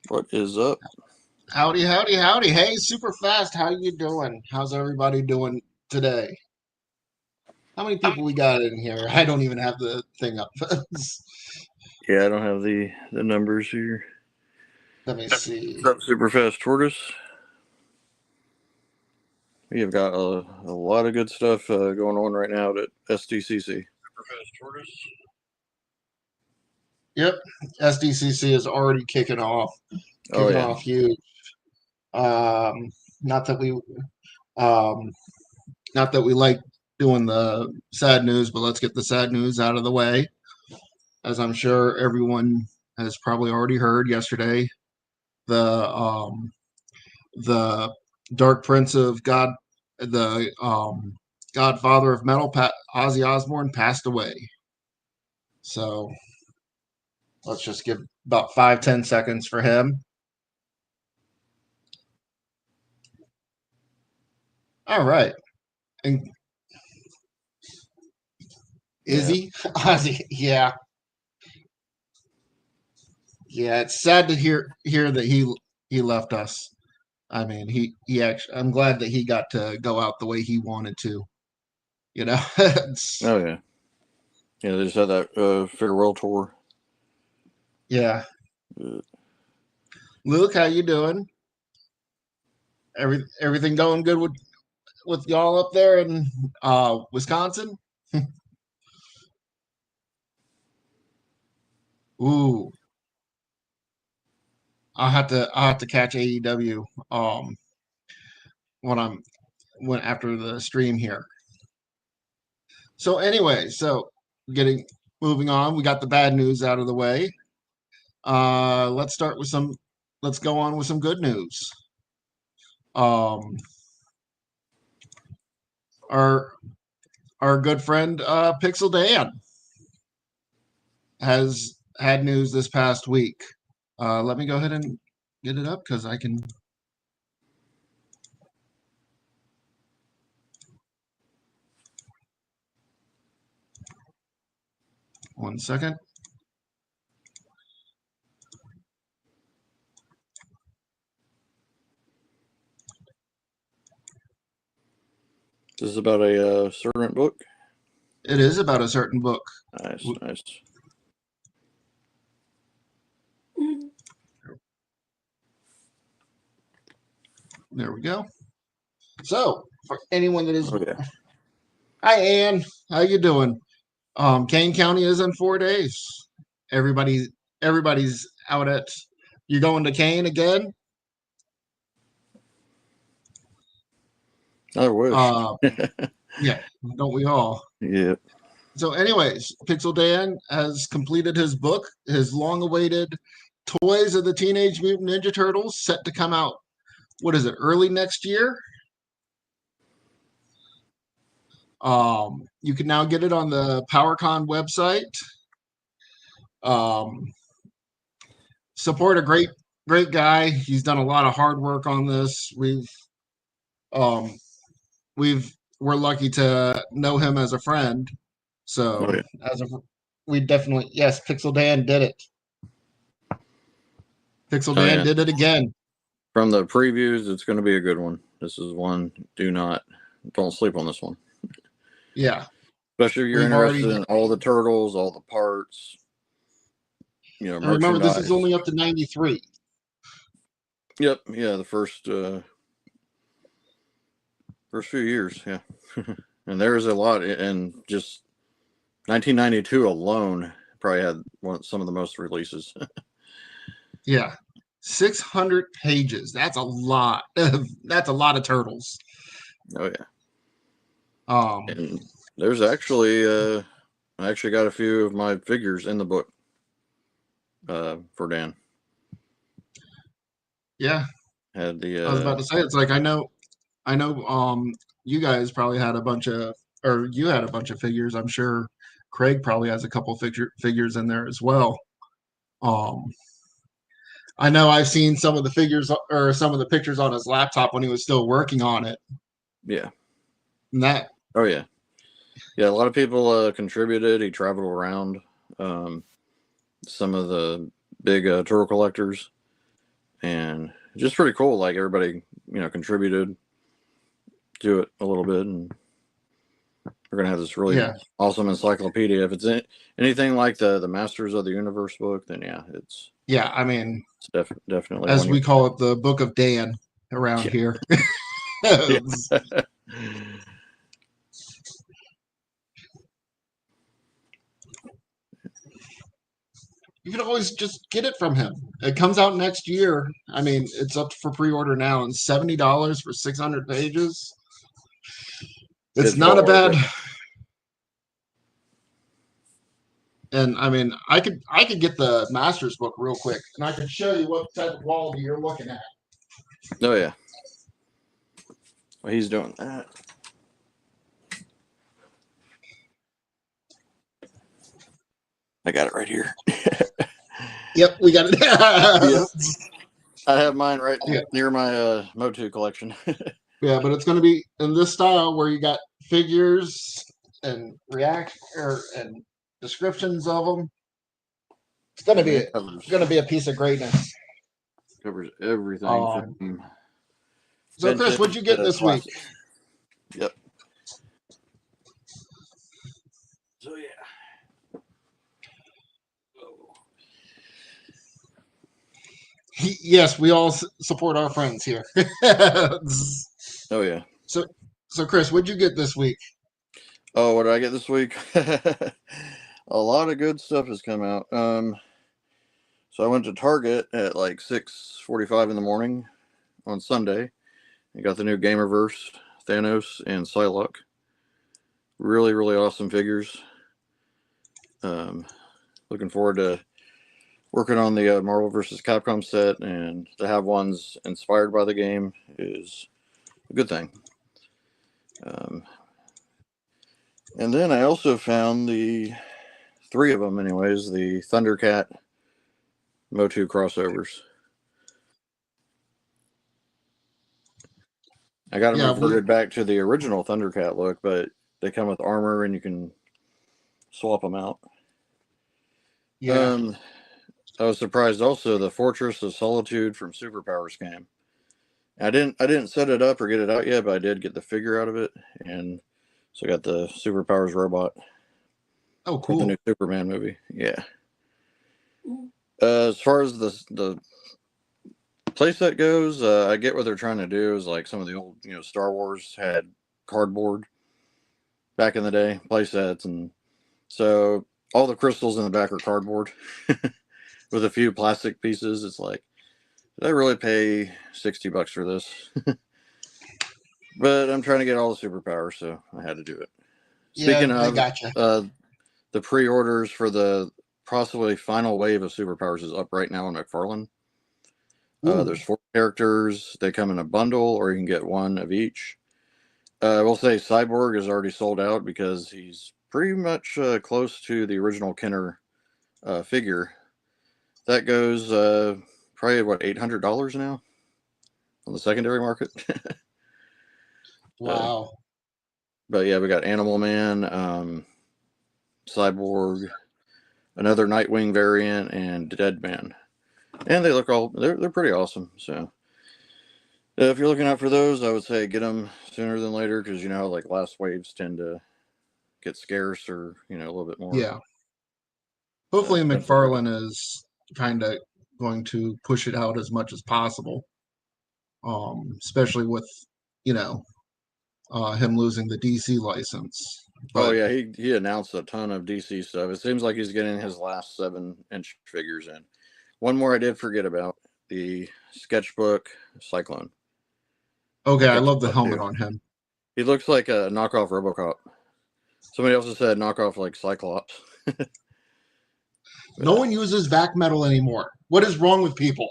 What is up? Howdy, howdy, howdy. Hey, super fast. How you doing? How's everybody doing today? How many people we got in here? I don't even have the thing up. Yeah, I don't have the numbers here. Let me see. What's up, super fast tortoise? We have got a lot of good stuff going on right now at SDCC. Super fast tortoise. Yep, SDCC is already kicking off. Oh yeah. Huge. Not that we, um, not that we like doing the sad news, but let's get the sad news out of the way. As I'm sure everyone has probably already heard yesterday, the Dark Prince of God, the Godfather of Metal, Ozzy Osbourne, passed away. So let's just give about 5-10 seconds for him. All right. And is he? Ozzy, yeah. Yeah, it's sad to hear that he left us. I mean, he actually, I'm glad that he got to go out the way he wanted to. You know. Oh yeah. Yeah, they just had that farewell tour. Yeah. Luke, how you doing? Everything going good with y'all up there in Wisconsin? Ooh, I'll have to catch AEW when I'm when after the stream here. So anyway, getting moving on, we got the bad news out of the way. Let's start with some. Let's go on with some good news. Um, our our good friend Pixel Dan has had news this past week. Let me go ahead and get it up because I can. One second. This is about a certain book. It is about a certain book. Nice, nice. There we go. So, for anyone that is, Oh yeah. hi Ann, how you doing? Kane County is in 4 days. Everybody, everybody's out at. You going to Kane again? I wish. Yeah, don't we all? Yeah. So, anyways, Pixel Dan has completed his book, his long-awaited Toys of the Teenage Mutant Ninja Turtles, set to come out. What is it? Early next year. You can now get it on the PowerCon website. Um, support a great guy. He's done a lot of hard work on this. Um, we're lucky to know him as a friend. So Oh yeah. as a we definitely yes, Pixel Dan did it. Pixel Oh Dan yeah. did it again. From the previews, it's going to be a good one. This is one. Don't sleep on this one. Yeah, Especially if you're we've already. interested in all the turtles, all the parts, Remember, this is merchandise. only up to 93. Yep, yeah, the first few years, yeah. And there is a lot, and just 1992 alone probably had some of the most releases. Yeah, 600 pages. That's a lot. That's a lot of turtles. Oh yeah, Um, and there's actually I actually got a few of my figures in the book for Dan. yeah, Had I was about to say it's like I know you guys probably had a bunch of or you had a bunch of figures. I'm sure Craig probably has a couple figures in there as well. Um I know I've seen some of the figures or some of the pictures on his laptop when he was still working on it. yeah. And that Oh yeah, yeah. A lot of people contributed. He traveled around. Some of the big turtle collectors just pretty cool. Like everybody, contributed to it a little bit, and we're gonna have this really Yeah, awesome encyclopedia. If it's anything like the Masters of the Universe book, then yeah, it's yeah. I mean, definitely as one we you. call it, the Book of Dan around here. Yeah, You yeah. can always just get it from him. It comes out next year. I mean, it's up for pre-order now, and $70 for 600 pages. It's It's not well a worth bad. it. And I mean, I could get the master's book real quick, and I could show you what type of quality you're looking at. Oh yeah, well, he's doing that. I got it right here. Yep, we got Yep, it. I have mine right Yeah, near my Motu collection. yeah, but it's going to be in this style where you got figures and and descriptions of them. It's going to And be it a piece of greatness. covers everything Um, from so Chris, vintage what'd you get to this week? classics. Yep. So yeah. Oh, Yes, we all support our friends here. oh yeah. so, so Chris, what'd you get this week? Oh, what did I get this week? A lot of good stuff has come out. So I went to Target at like 6:45 in the morning on Sunday. I got the new Gamerverse, Thanos, and Psylocke. Really, really awesome figures. Um, Looking forward to working on the Marvel vs. Capcom set, and to have ones inspired by the game is a good thing. Um, and then I also found the three of them, anyways, the Thundercat Motu crossovers. I got them Yeah, reverted back to the original Thundercat look, but they come with armor and you can swap them out. yeah, Um, I was surprised also the Fortress of Solitude from Superpowers came. I didn't set it up or get it out yet, but I did get the figure out of it, and so I got the Superpowers robot oh, from the new cool. Superman movie. Yeah. As far as the playset goes, I get what they're trying to do. Is like some of the old Star Wars had cardboard back in the day playsets, and so all the crystals in the back are cardboard with a few plastic pieces. It's like, did I really pay $60 for this? But I'm trying to get all the superpowers, so I had to do it. Yeah, Speaking they of, got you. the pre-orders for the possibly final wave of superpowers is up right now on McFarlane. Ooh, There's 4 characters. They come in a bundle, or you can get one of each. I will say Cyborg is already sold out because he's pretty much close to the original Kenner figure. That goes probably what $800 now on the secondary market. uh, wow. but yeah, we got Animal Man, Cyborg, another Nightwing variant, and Deadman, and they look they're pretty awesome. So if you're looking out for those, I would say get them sooner than later, because like last waves tend to get scarce, or a little bit more Yeah. Hopefully, expensive to get. McFarlane is kind of going to push it out as much as possible. Especially with, you know, him losing the DC license. Oh But yeah, he announced a ton of DC stuff. It seems like he's getting his last 7-inch figures in. One more I did forget about, the sketchbook Cyclone. okay, I I picked him love the up helmet too. on him. He looks like a knockoff RoboCop. Somebody else has said knockoff like Cyclops. No But one uses vac metal anymore. What is wrong with people?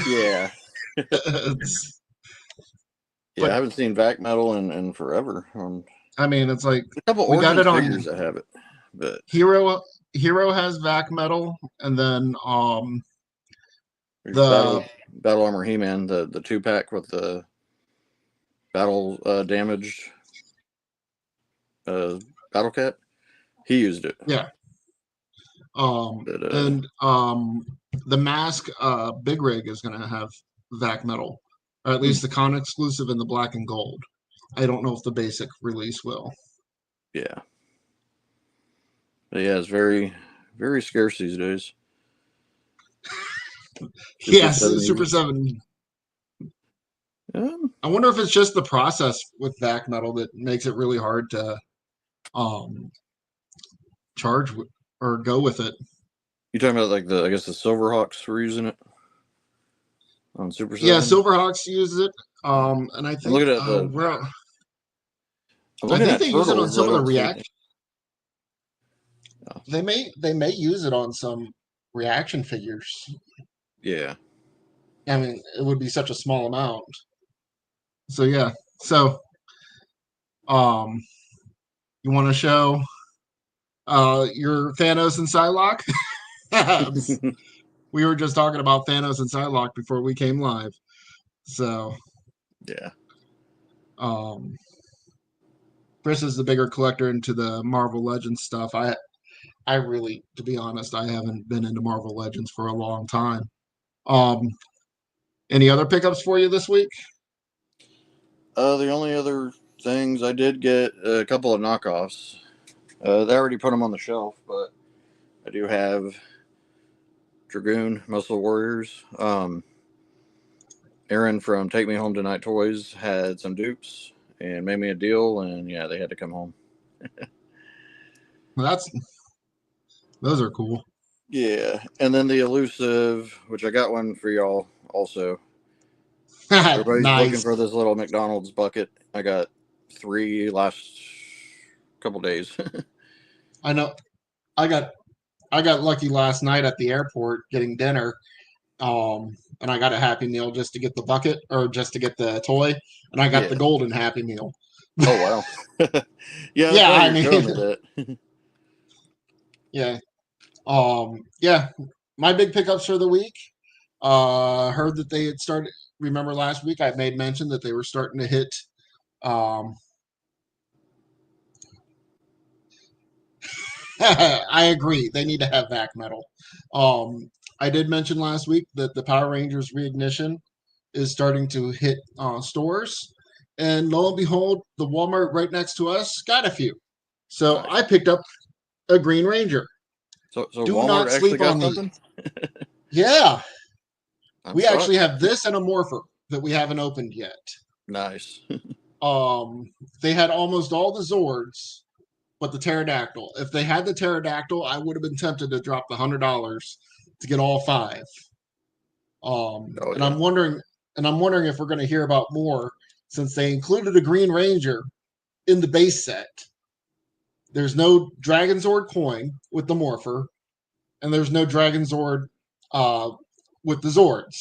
yeah, yeah, I But haven't seen Vac Metal in forever. I mean, it's like A couple we got Origins it on figures that have it, but Hero. Hero has vac metal, and then there's the Battle Armor He-Man, the 2-pack with the battle damaged Battle Cat. He used it. yeah, But and the mask big rig is gonna have Vac Metal, or at Hmm. least the con exclusive in the black and gold. I don't know if the basic release will. Yeah. But yeah, it's very, very scarce these days. Super Yes, 7 Super units. 7. Um, I wonder if it's just the process with Vac Metal that makes it really hard to um, charge or go with it. you talking about like I guess the Silverhawks were using it on Super Yeah, 7? Silverhawks uses it, and I I'm think looking at the. I'm I looking think at they use it on Turtles. some I of the don't see. react. Oh, They may use it on some reaction figures. yeah. I mean, it would be such a small amount. So yeah. So um, you want to show your Thanos and Psylocke? We were just talking about Thanos and Psylocke before we came live. So Yeah. um, Chris is the bigger collector into the Marvel Legends stuff. I really, to be honest, I haven't been into Marvel Legends for a long time. Um, any other pickups for you this week? The only other things I did get a couple of knockoffs. They already put them on the shelf, but I do have Dragoon Muscle Warriors. Aaron from Take Me Home Tonight Toys had some dupes and made me a deal, and yeah, they had to come home. Well, those are cool. Yeah, and then the elusive, which I got one for y'all also. Everybody's looking Nice. for this little McDonald's bucket. I got 3 last couple days. I know. I got I got lucky last night at the airport getting dinner. And I got a Happy Meal just to get the bucket or just to get the toy, and I got the Yeah. golden Happy Meal. Oh wow. Yeah, that's Yeah, right. I You're showing mean, me that. yeah. Yeah. My big pickups for the week. Heard that they had started. Remember last week I made mention that they were starting to hit. Um, I agree. They need to have back metal. I did mention last week that the Power Rangers Reignition is starting to hit stores, and lo and behold, the Walmart right next to us got a few. So Nice. I picked up a Green Ranger. So Do Walmart not actually sleep got on these. something. Yeah, I'm we actually shocked. have this and a Morpher that we haven't opened yet. Nice. Um, they had almost all the Zords, but the pterodactyl. If they had the pterodactyl, I would have been tempted to drop the $100 to get all five. Oh And yeah. I'm wondering if we're going to hear about more since they included a Green Ranger in the base set. There's no Dragon Zord coin with the Morpher, and there's no Dragon Zord uh, with the Zords.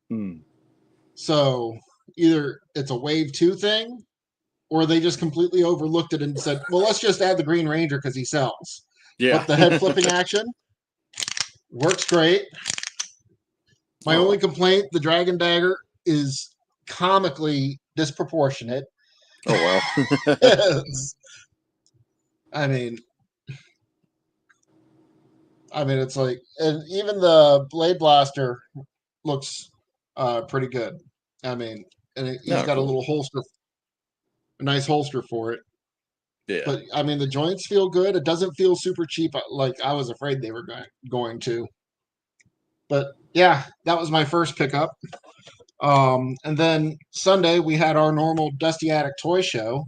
Hmm. So either it's a Wave 2 thing, or they just completely overlooked it and said, well, let's just add the Green Ranger because he sells. Yeah. But the head flipping action works great. My only Oh. complaint, the Dragon Dagger is comically disproportionate. Oh wow. I mean, it's like, and even the Blade Blaster looks pretty good. I mean, and he's No, got a cool. little holster, a nice holster for it. Yeah. But I mean, the joints feel good. It doesn't feel super cheap, like I was afraid they were going to. But yeah, that was my first pickup. And then Sunday we had our normal Dusty Attic toy show.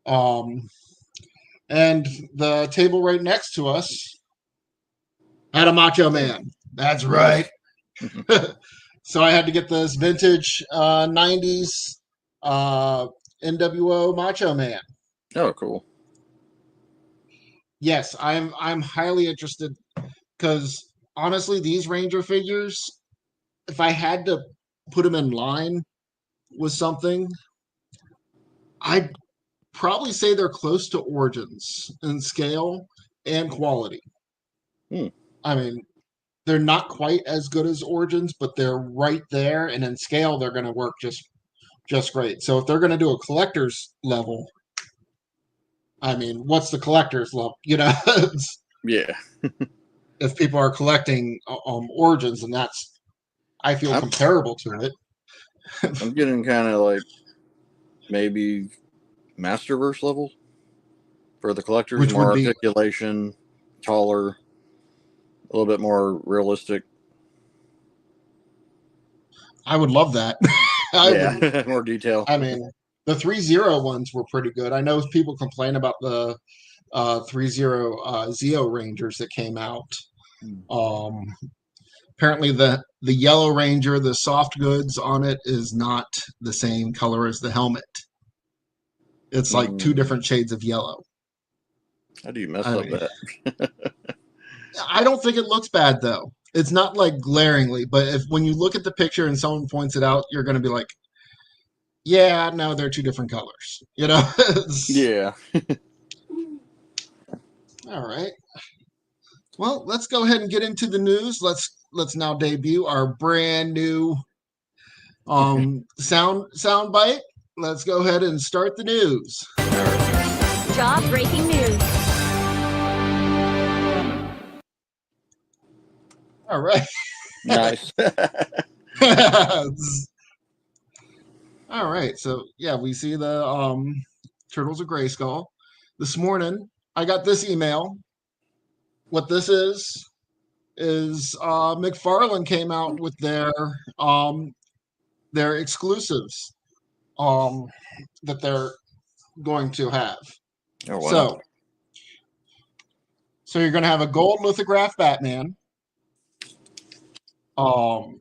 Um, and the table right next to us had a Macho Man. That's right. Nice. So I had to get this vintage 90s uh, NWO Macho Man. Oh, cool. Yes, I'm highly interested because honestly, these Ranger figures, if I had to put them in line with something, I'd probably say they're close to Origins in scale and quality. Hmm. I mean, they're not quite as good as Origins, but they're right there, and in scale, they're going to work just great. So if they're going to do a collector's level, I mean, what's the collector's level? Yeah. If people are collecting Origins, and I feel I'm comparable to it. I'm getting kind of like maybe Masterverse level for the collectors. Which would More be, articulation, taller, a little bit more realistic. I would love that. I would. Yeah, more detail. I mean, the 3.0 ones were pretty good. I know people complain about the 3.0 Zeo Rangers that came out. Um, Apparently, the Yellow Ranger, the soft goods on it, is not the same color as the helmet. It's like two Mm, different shades of yellow. how do you mess I up mean, that? I don't think it looks bad though. It's not like glaringly, but if when you look at the picture and someone points it out, you're going to be like, "Yeah, no, they're two different colors." You know. Yeah. All right. Well, let's go ahead and get into the news. Let's now debut our brand new sound bite. Let's go ahead and start the news. All right. Job breaking news. All right. Nice. All right. So yeah, we see the Turtles of Grayskull. This morning, I got this email. What this is McFarlane came out with their exclusives um that they're going to have. Oh wow. So you're going to have a gold lithograph Batman. Um,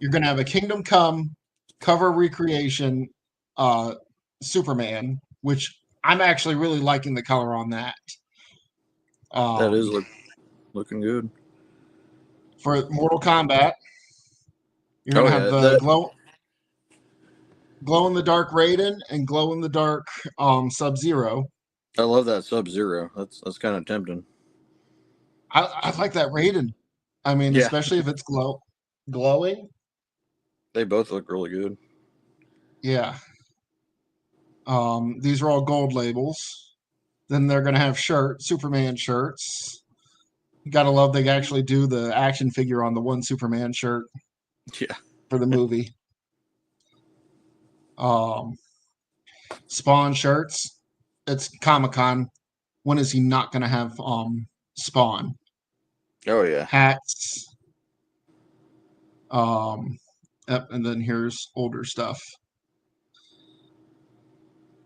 you're going to have a Kingdom Come cover recreation Superman, which I'm actually really liking the color on that. That is Um, looking good. for Mortal Kombat, you're going Oh to have yeah, the that glow in the dark Raiden and glow in the dark Sub Zero. I love that Sub Zero. That's kind of tempting. I like that Raiden. I mean, Yeah, especially if it's glowing. they both look really good. Yeah. These are all gold labels. Then they're going to have Superman shirts. You got to love they actually do the action figure on the one Superman shirt Yeah. for the movie. Um, Spawn shirts. It's Comic Con. When is he not going to have Spawn? Oh yeah. Hats. Um, yep, and then here's older stuff.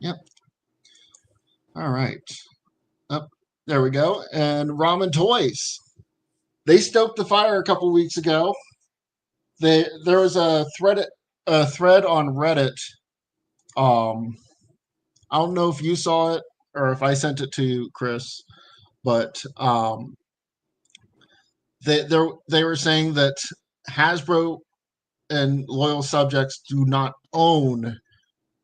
Yep. All right. Up there we go. And Ramen Toys. They stoked the fire a couple weeks ago. There was a thread on Reddit. Um, I don't know if you saw it or if I sent it to you, Chris, but they were saying that Hasbro and loyal subjects do not own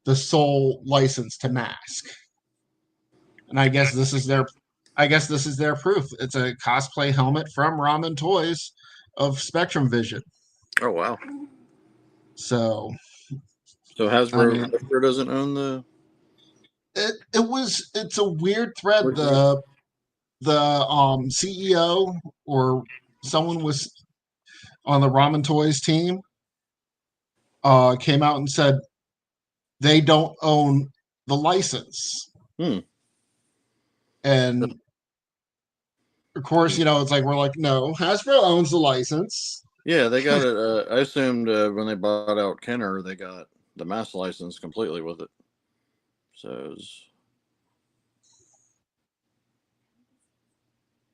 the sole license to M.a.s.k. And I guess this is their proof. It's a cosplay helmet from Ramen Toys of Spectrum Vision. Oh wow. So So I Hasbro mean, Hasbro doesn't own the it's a weird thread. license? The CEO or someone was on the Ramen Toys team came out and said they don't own the license. Hmm. And of course, it's like we're like, no, Hasbro owns the license. Yeah, they got it. I assumed when they bought out Kenner, they got the mass license completely with it. So,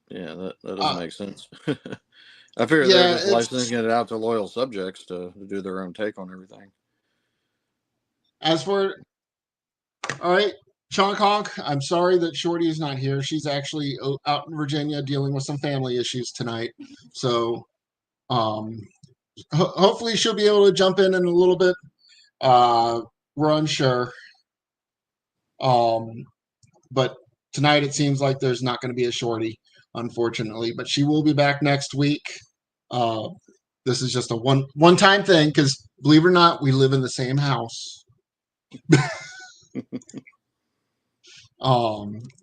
yeah, that doesn't Uh, make sense. I figured they're yeah, just it's licensing it out to loyal subjects to do their own take on everything. as for all right, Chonk Honk. I'm sorry that Shorty is not here. She's actually out in Virginia dealing with some family issues tonight. So, um, hopefully she'll be able to jump in a little bit. We're unsure. Um, but tonight it seems like there's not going to be a Shorty, unfortunately. But she will be back next week. Uh, this is just a one time thing because believe it or not, we live in the same house.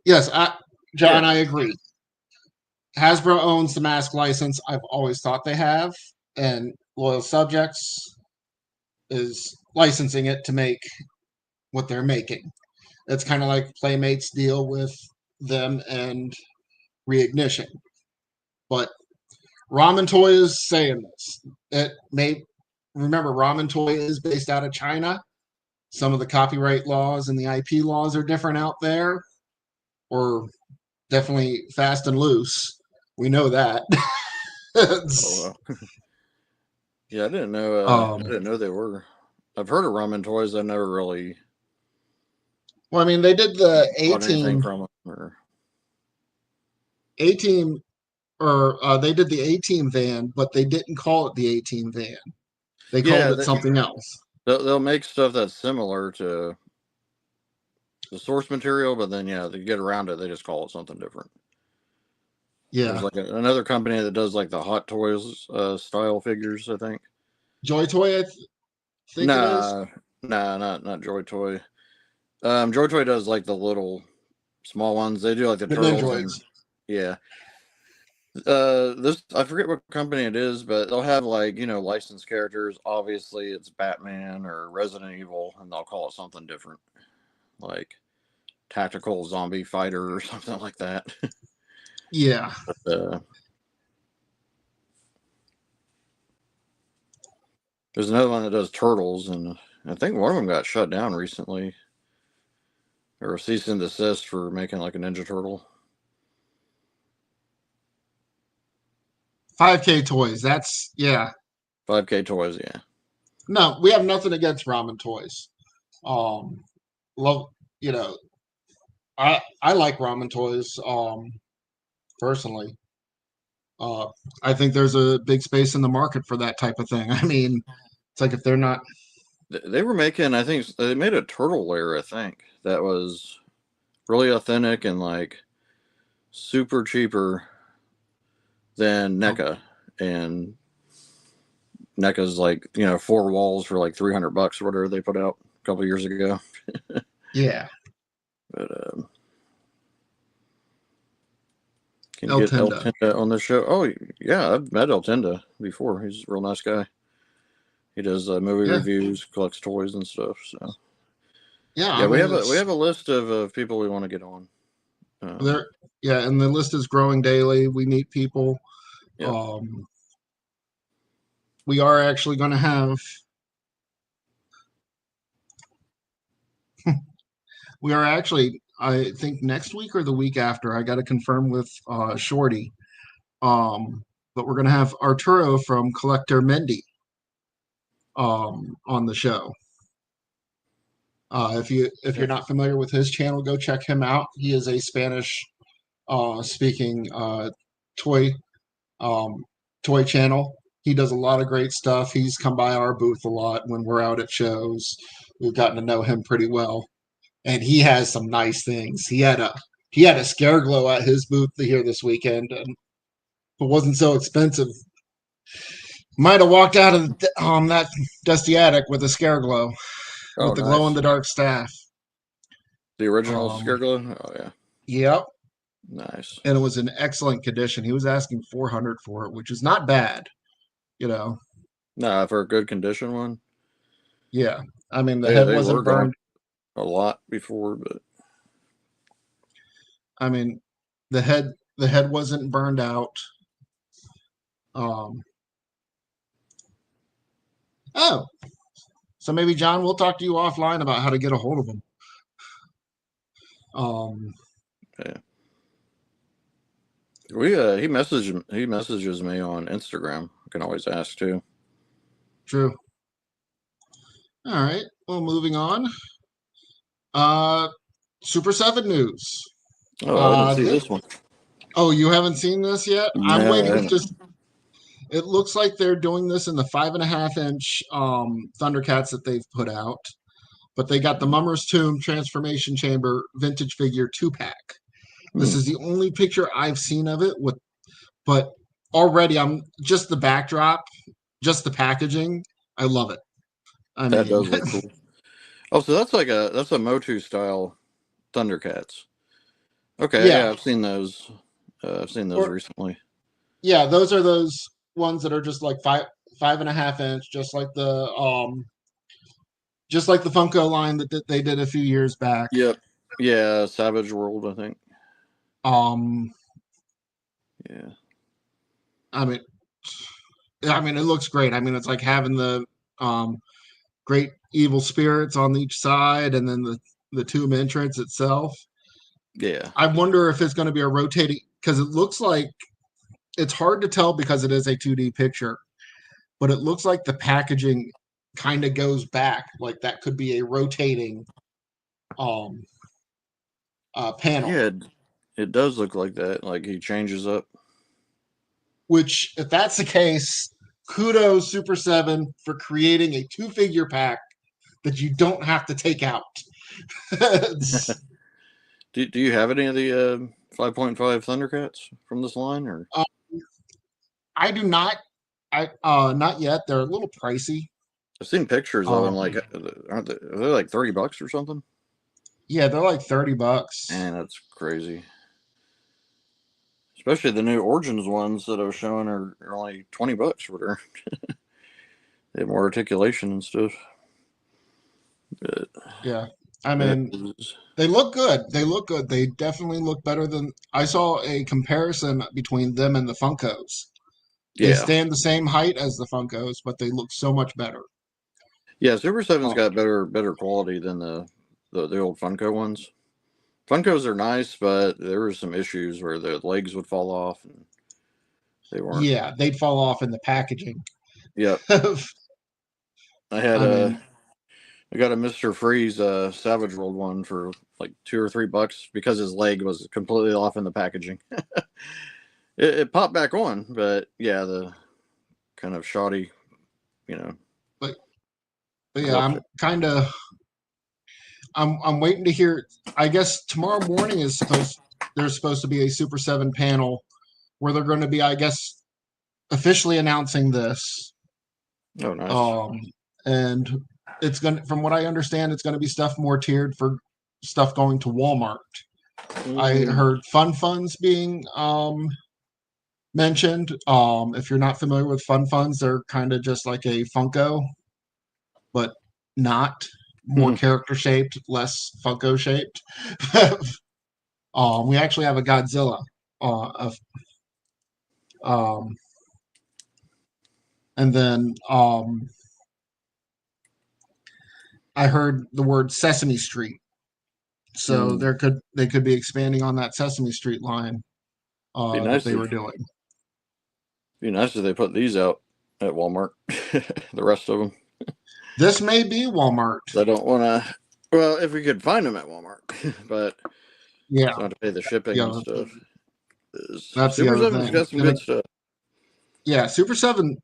Yes, John, Yeah, I agree. Hasbro owns the M.a.s.k license. I've always thought they have, and loyal subjects is licensing it to make what they're making. It's kind of like Playmates deal with them and Reignition. But Ramen Toy is saying this. Remember, Ramen Toy is based out of China. Some of the copyright laws and the IP laws are different out there, or definitely fast and loose. We know that. Oh, yeah, I didn't know. I didn't know they were. I've heard of ramen toys. I never really. Well, I mean, they did the bought anything A-Team. from them. Or... A-Team, or they did the A-Team van, but they didn't call it the A-Team van. They called it something else. They'll make stuff that's similar to the source material, but then to get around it, they just call it something different. Yeah. There's like another company that does like the Hot Toys style figures, I think. Joy Toy, I think it is. Nah, not Joy Toy. Joy Toy does like the little small ones. They do like the turtles. And, yeah. This I forget what company it is, but they'll have like licensed characters. Obviously, it's Batman or Resident Evil, and they'll call it something different, like Tactical Zombie Fighter or something like that. Yeah. But, there's another one that does turtles, and I think one of them got shut down recently, or a cease and desist for making like a Ninja Turtle. 5K Toys. That's 5K Toys, yeah. No, we have nothing against Ramen Toys. Love I like Ramen Toys. Personally, I think there's a big space in the market for that type of thing. I mean, it's like if they're not. They were making, I think they made a turtle layer, I think, that was really authentic and like super cheaper than NECA. And NECA's like, 4 walls for like $300 or whatever they put out a couple years ago. Yeah. But can you get El Tenda on the show? Oh yeah, I've met El Tenda before. He's a real nice guy. He does movie reviews, collects toys and stuff. So yeah, we have a list of people we want to get on. And the list is growing daily. We meet people. Yeah. We are actually going to have. We are actually, I think, next week or the week after. I got to confirm with Shorty. But we're going to have Arturo from Collector Mendy on the show. If you're not familiar with his channel, go check him out. He is a Spanish speaking toy channel. He does a lot of great stuff. He's come by our booth a lot when we're out at shows. We've gotten to know him pretty well, and he has some nice things. He had a Scareglow at his booth here this weekend, and if it wasn't so expensive, might have walked out of that dusty attic with a Scareglow, with the glow in the dark staff. The original Scareglow? Oh yeah. Yep. Nice. And it was in excellent condition. He was asking $400 for it, which is not bad, for a good condition one. Yeah, I mean the head wasn't burned a lot before, but I mean the head wasn't burned out. So maybe John, we'll talk to you offline about how to get a hold of him. Yeah. He messages me on Instagram. I can always ask too. True. All right. Well, moving on. Super 7 news. Oh, I didn't see this one. Oh, you haven't seen this yet? No, I'm waiting. It looks like they're doing this in the 5.5-inch Thundercats that they've put out, but they got the Mummer's Tomb Transformation Chamber vintage figure 2-pack. This is the only picture I've seen of it but already I'm just the backdrop, just the packaging. I love it. That does look cool. Oh, so that's a Motu style Thundercats. Okay, yeah, I've seen those. Recently. Yeah, those are those ones that are just like 5.5 inch, just like the Funko line that they did a few years back. Yep. Yeah, Savage World, I think. Um, Yeah. I mean, it looks great. I mean, it's like having the great evil spirits on each side, and then the tomb entrance itself. Yeah. I wonder if it's going to be a rotating, because it looks like it's hard to tell because it is a 2D picture, but it looks like the packaging kind of goes back. Like that could be a rotating um panel. Yeah, it does look like that. Like he changes up. Which, if that's the case, kudos Super 7 for creating a 2-figure pack that you don't have to take out. Do you have any of the 5.5 Thundercats from this line, or? I do not. Not yet. They're a little pricey. I've seen pictures of them. Like, aren't they? Are they like $30 or something? Yeah, they're like $30. Man, that's crazy. Especially the new Origins ones that I was showing are only $20 for their. They have more articulation and stuff. But Yeah, I mean, they look good. They look good. They definitely look better than. I saw a comparison between them and the Funkos. They yeah, stand the same height as the Funkos, but they look so much better. yeah. Super 7's got better quality than the old Funko ones. Funkos are nice, but there were some issues where the legs would fall off and they weren't. Yeah, they'd fall off in the packaging. Yep. I had I got a Mr. Freeze Savage World one for like $2 or $3 because his leg was completely off in the packaging. it popped back on, but yeah, the kind of shoddy, you know. But yeah, I'm waiting to hear. I guess tomorrow morning there's supposed to be a Super 7 panel where they're going to be, I guess, officially announcing this. Oh, nice. And it's going to, from what I understand, it's going to be stuff more tiered for stuff going to Walmart. I heard Fun Funds being mentioned. If you're not familiar with Fun Funds, they're kind of just like a Funko, but not more character shaped, less Funko shaped. We actually have a Godzilla and then I heard the word Sesame Street. So they could be expanding on that Sesame Street line that they were doing. Be nice if they put these out at Walmart. The rest of them. This may be Walmart. I don't want to. Well, if we could find them at Walmart, but yeah, not to pay the shipping and stuff. That's Super the other 7's thing. got some good stuff. Yeah, Super 7.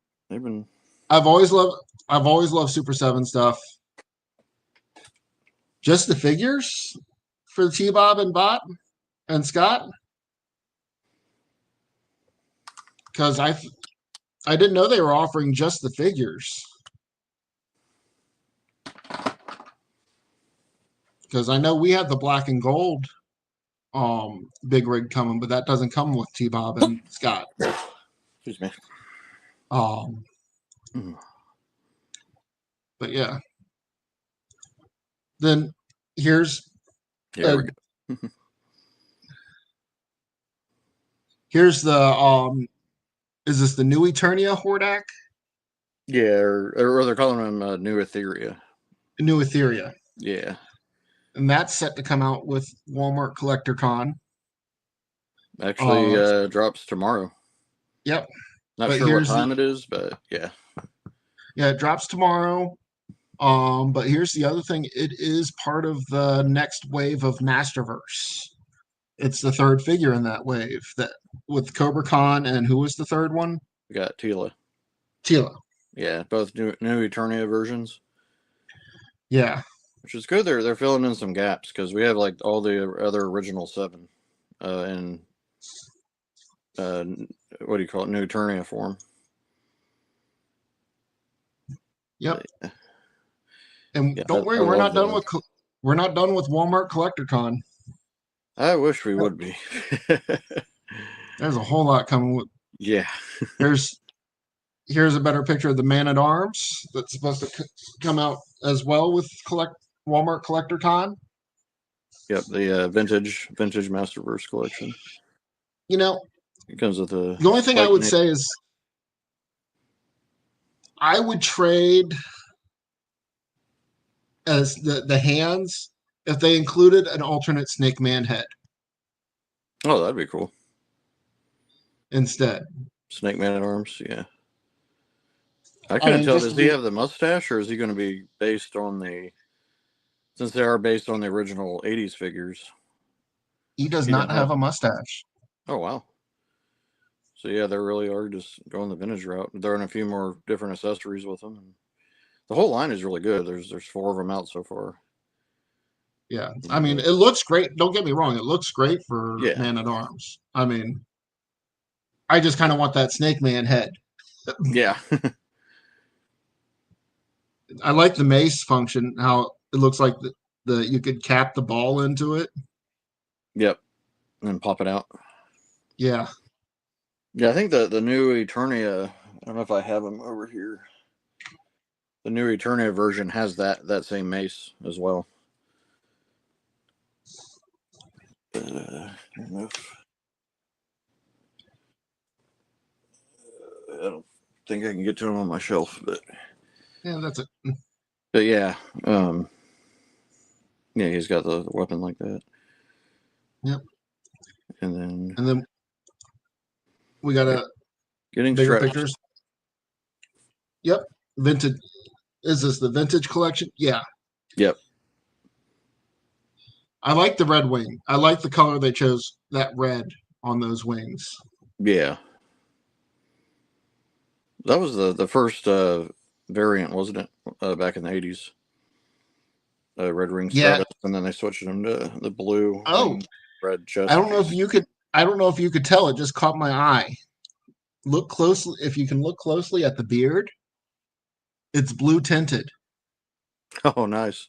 I've always loved Super 7 stuff. Just the figures for T-Bob and Bot and Scott, because I didn't know they were offering just the figures. Because I know we had the black and gold big rig coming, but that doesn't come with T-Bob and Scott. Excuse me. But yeah. Then here's we go. Here's the is this the new Eternia Hordak? Yeah, or they're calling them New Etheria. New Etheria. Yeah. And that's set to come out with Walmart Collector Con. Actually, drops tomorrow. Yep. Not sure what time it is, but yeah. Yeah, it drops tomorrow. But here's the other thing. It is part of the next wave of Masterverse. It's the third figure in that wave. That with Cobra Khan, and who was the third one? We got Teela. Yeah, both new Eternia versions. Yeah. Which is good. They're filling in some gaps because we have like all the other original 7 in what do you call it? New Eternia form. Yep. And don't worry, we're not done with Walmart Collector Con. I wish we would be. There's a whole lot coming with. Yeah. there's Here's a better picture of the Man-at-Arms that's supposed to come out as well with Walmart Collector Con. Yep, the vintage Masterverse collection. You know, It comes with a. the only thing I would say is I would trade as the hands if they included an alternate Snake Man head Oh, that'd be cool. instead. Snake Man at Arms, yeah. I couldn't tell. Does he have the mustache, or is he going to be based on the? Since they are based on the original '80s figures. He does not have a mustache. Oh wow. So yeah, they really are just going the vintage route. They're in a few more different accessories with them. And the whole line is really good. There's 4 of them out so far. Yeah, I mean, it looks great. Don't get me wrong; it looks great for Man-at-Arms. I mean, I just kind of want that Snake Man head. Yeah. I like the m.a.s.k function. How it looks like the you could cap the ball into it. Yep, and then pop it out. Yeah. Yeah, I think the new Eternia. I don't know if I have them over here. The new Eternia version has that same mace as well. I don't know if, I don't think I can get to them on my shelf, but yeah, that's it. But yeah, yeah, he's got the weapon like that. Yep. And then we got a getting bigger stretched. pictures. Yep, vintage. Is this the vintage collection? Yeah. Yep. I like the red wing. I like the color they chose, that red on those wings. Yeah. That was the first variant, wasn't it? Back in the 80s. Red ring stratus, and then they switched them to the blue and red chest. I don't know if you could tell. It just caught my eye. Look closely. If you can look closely at the beard, it's blue tinted. Oh, nice.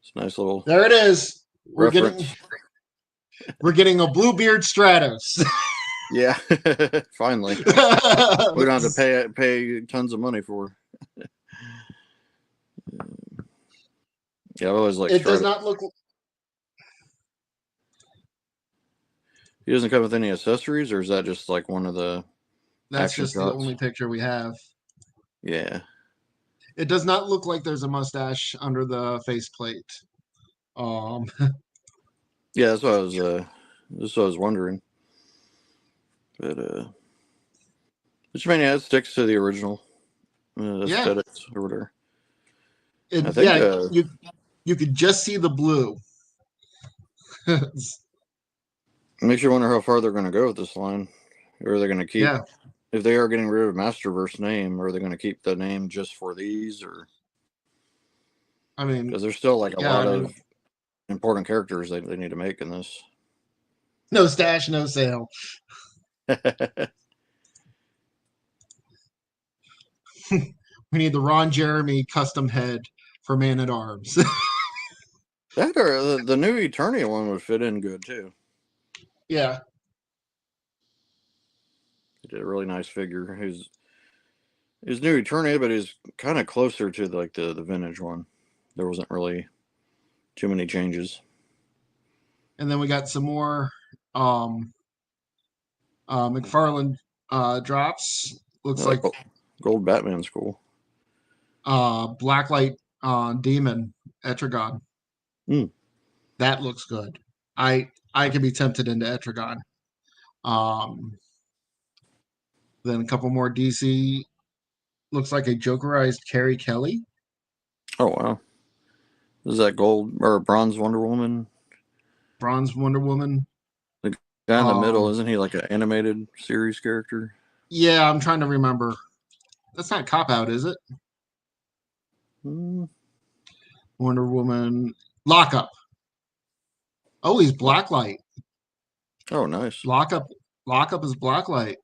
It's a nice little. There it is. We're reference. getting a blue beard Stratos. Yeah, finally. We don't have to pay tons of money for. Yeah, I always like. It does not look. He doesn't come with any accessories, or is that just like one of the? That's just shots? The only picture we have. Yeah. It does not look like there's a mustache under the faceplate. Yeah, that's what I was wondering. But which I mean, yeah, it sticks to the original aesthetics or whatever. I think, you could just see the blue. Makes you wonder how far they're going to go with this line. Or are they going to keep? Yeah. If they are getting rid of Masterverse name, are they going to keep the name just for these? Or I mean, because there's still like a lot of important characters they need to make in this. No stash, no sale. We need the Ron Jeremy custom head for Man-at-Arms. That or the new Eternia one would fit in good too. Yeah. He did a really nice figure. His new Eternia, but he's kind of closer to like the vintage one. There wasn't really too many changes. And then we got some more McFarlane drops. Looks like Gold Batman's cool. Blacklight Demon Etrigan. That looks good. I could be tempted into Etrigan. Then a couple more DC. Looks like a Jokerized Carrie Kelly. Oh wow! Is that gold or bronze Wonder Woman? Bronze Wonder Woman. The guy in the middle, isn't he like an animated series character? Yeah, I'm trying to remember. That's not Cop Out, is it? Wonder Woman. Lockup. Oh, he's Blacklight. Oh, nice. Lockup is Blacklight.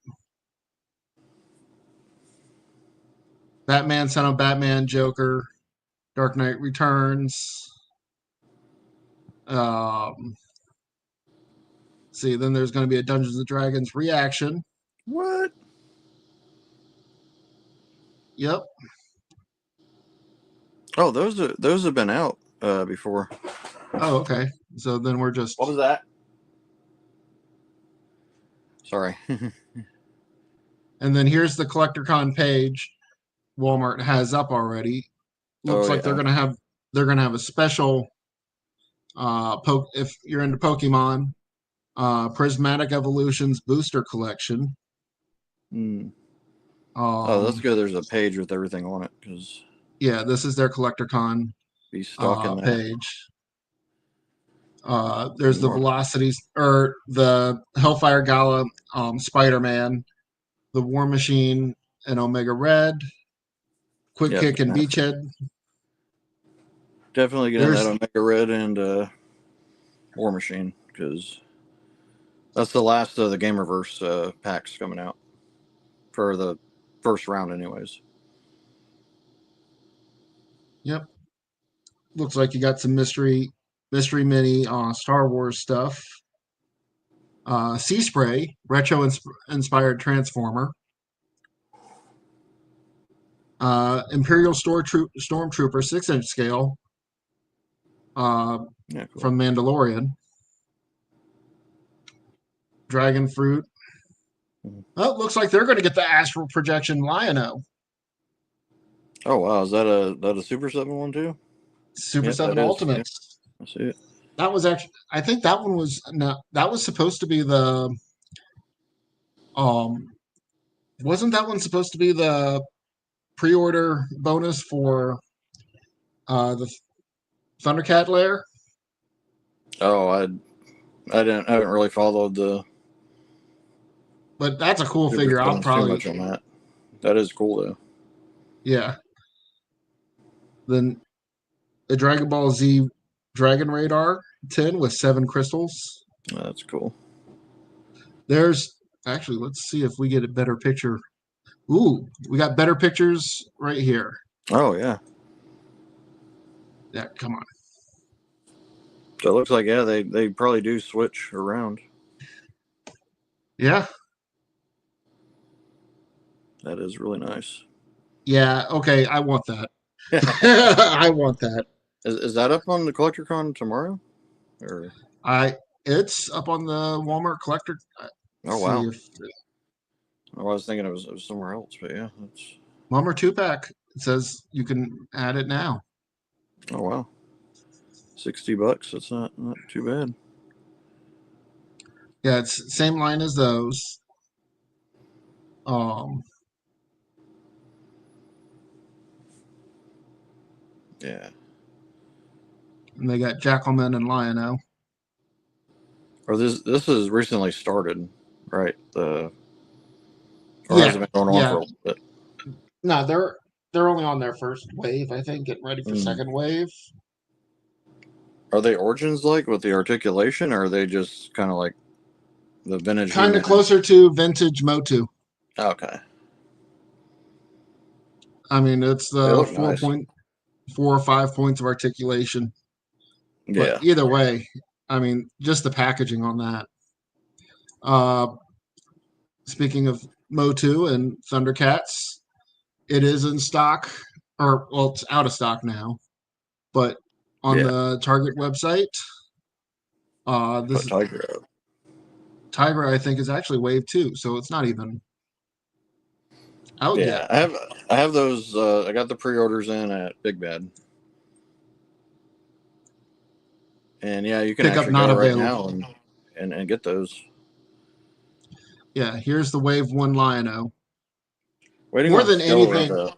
Batman, Son of Batman, Joker, Dark Knight Returns. See, then there's going to be a Dungeons and Dragons reaction. What? Yep. Oh, those have been out before. Oh, okay. So then we're just. What was that? Sorry. And then here's the CollectorCon page Walmart has up already. Looks Oh like they're yeah. gonna have a special if you're into Pokemon, Prismatic Evolutions booster collection. Mm. Oh, that's Um, good. There's a page with everything on it because yeah, this is their CollectorCon be stalking that. page. There's the More. Velocities or the Hellfire Gala, Spider-Man, the War Machine, and Omega Red, Quick Yep. Kick and Beachhead. Definitely getting that There's Omega Red and War Machine because that's the last of the Gamerverse packs coming out for the first round, anyways. Yep. Looks like you got some mystery mini Star Wars stuff. Sea Spray, retro inspired Transformer. Imperial Stormtrooper 6-inch scale Yeah, cool. from Mandalorian. Dragon Fruit. Mhm. Oh, it looks like they're going to get the Astral Projection Lion-O. Oh wow, is that a Super 7 one too? Super Yep, 7 that is. Yeah, Ultimates. I see it. That was actually, I think that one was not, that was supposed to be the, um, wasn't that one supposed to be the pre-order bonus for the Thundercat lair? Oh, I haven't really followed the But that's a cool Super figure. I'll 7s too probably, much on that. That is cool though. yeah. Then the Dragon Ball Z Dragon Radar 10 with 7 crystals. That's cool. There's actually, let's see if we get a better picture. Ooh, we got better pictures right here. Oh yeah. Yeah, come on. So it looks like they probably do switch around. Yeah. That is really nice. Yeah, okay, I want that. is I want that. is that up on the CollectorCon tomorrow? Or It's up on the Walmart collector. oh See wow. if I was thinking it was somewhere else, but yeah, that's Walmart 2-pack. It says you can add it now. oh wow. $60. That's not too bad. Yeah, it's same line as those. Um, Yeah. and they got Jackalman and Lion-O. Or this is recently started, right? Or has it Yeah, been going on yeah. for a little bit? No, they're only on their first wave, I think, getting ready for second wave. Are they origins like with the articulation, or are they just kind of like the vintage Kind of He-Man? closer to vintage Motu. Okay. I mean, it's They the look nice. 4 or 5 points of articulation. But Yeah. either way, I mean, just the packaging on that. Uh, Speaking of Motu and Thundercats, it is in stock, or well, it's out of stock now. But on Yeah. the Target website, this Put is Tiger up. Tiger. I think is actually Wave 2, so it's not even out yet. Yeah, I have those. I got the pre-orders in at Big Bad, and yeah, you can Pickup actually not go right available. now and get those. Yeah, here's the Wave 1 Lion-O. Waiting More on than Skeletor anything, though.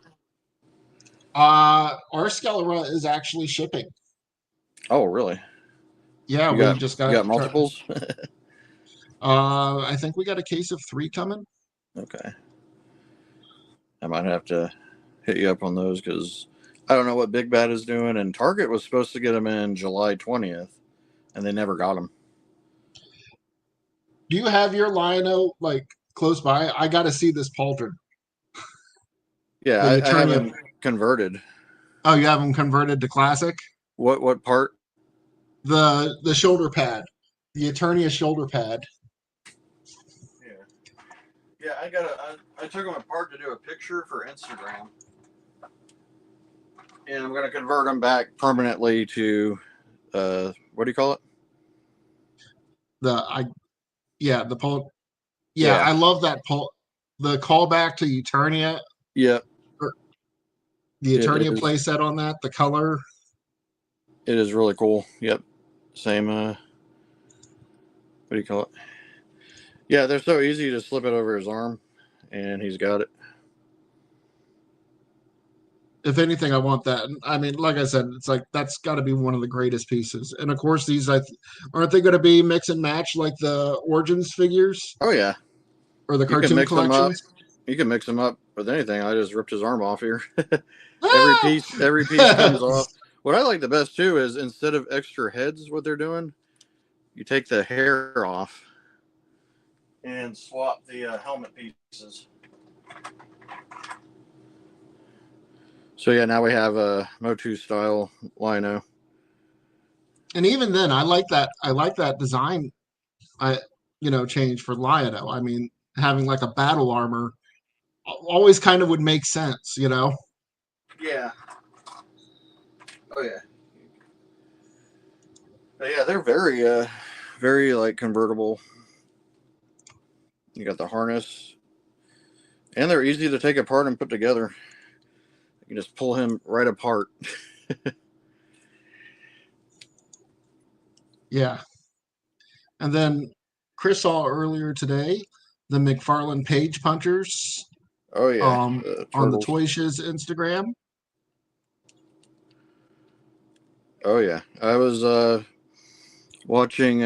our Skelera is actually shipping. Oh, really? Yeah, we just You got. got multiples? I think we got a case of 3 coming. Okay. I might have to hit you up on those because I don't know what Big Bad is doing. And Target was supposed to get them in July 20th, and they never got them. Do you have your Lion-O like close by? I got to see this pauldron. Yeah, The I have Eternia. them converted. Oh, you have them converted to classic. What part? The shoulder pad, the Eternia shoulder pad. Yeah, I took them apart to do a picture for Instagram, and I'm going to convert them back permanently to what do you call it? The Paul. Yeah, Yeah. I love that Paul. The callback to Eternia, Yep. or the It Eternia is. playset on that. The color. It is really cool. Yep. Same. What do you call it? Yeah, they're so easy to slip it over his arm, and he's got it. If anything, I want that. I mean, like I said, it's like that's got to be one of the greatest pieces. And of course, these aren't they going to be mix and match like the Origins figures Oh yeah, or the you can cartoon mix them up. collections? You can mix them up with anything. I just ripped his arm off here. Every piece comes off. What I like the best too is instead of extra heads, what they're doing, you take the hair off and swap the helmet pieces. So yeah, now we have a Motu style Lino. And even then, I like that. I like that design. I change for Lion-O. I mean, having like a battle armor always kind of would make sense. Yeah. Oh yeah. But yeah, they're very like convertible. You got the harness, and they're easy to take apart and put together. You can just pull him right apart. Yeah. And then Chris saw earlier today the McFarlane Page Punchers Oh yeah, on the turtles. Toy Shiz Instagram. Oh yeah, I was watching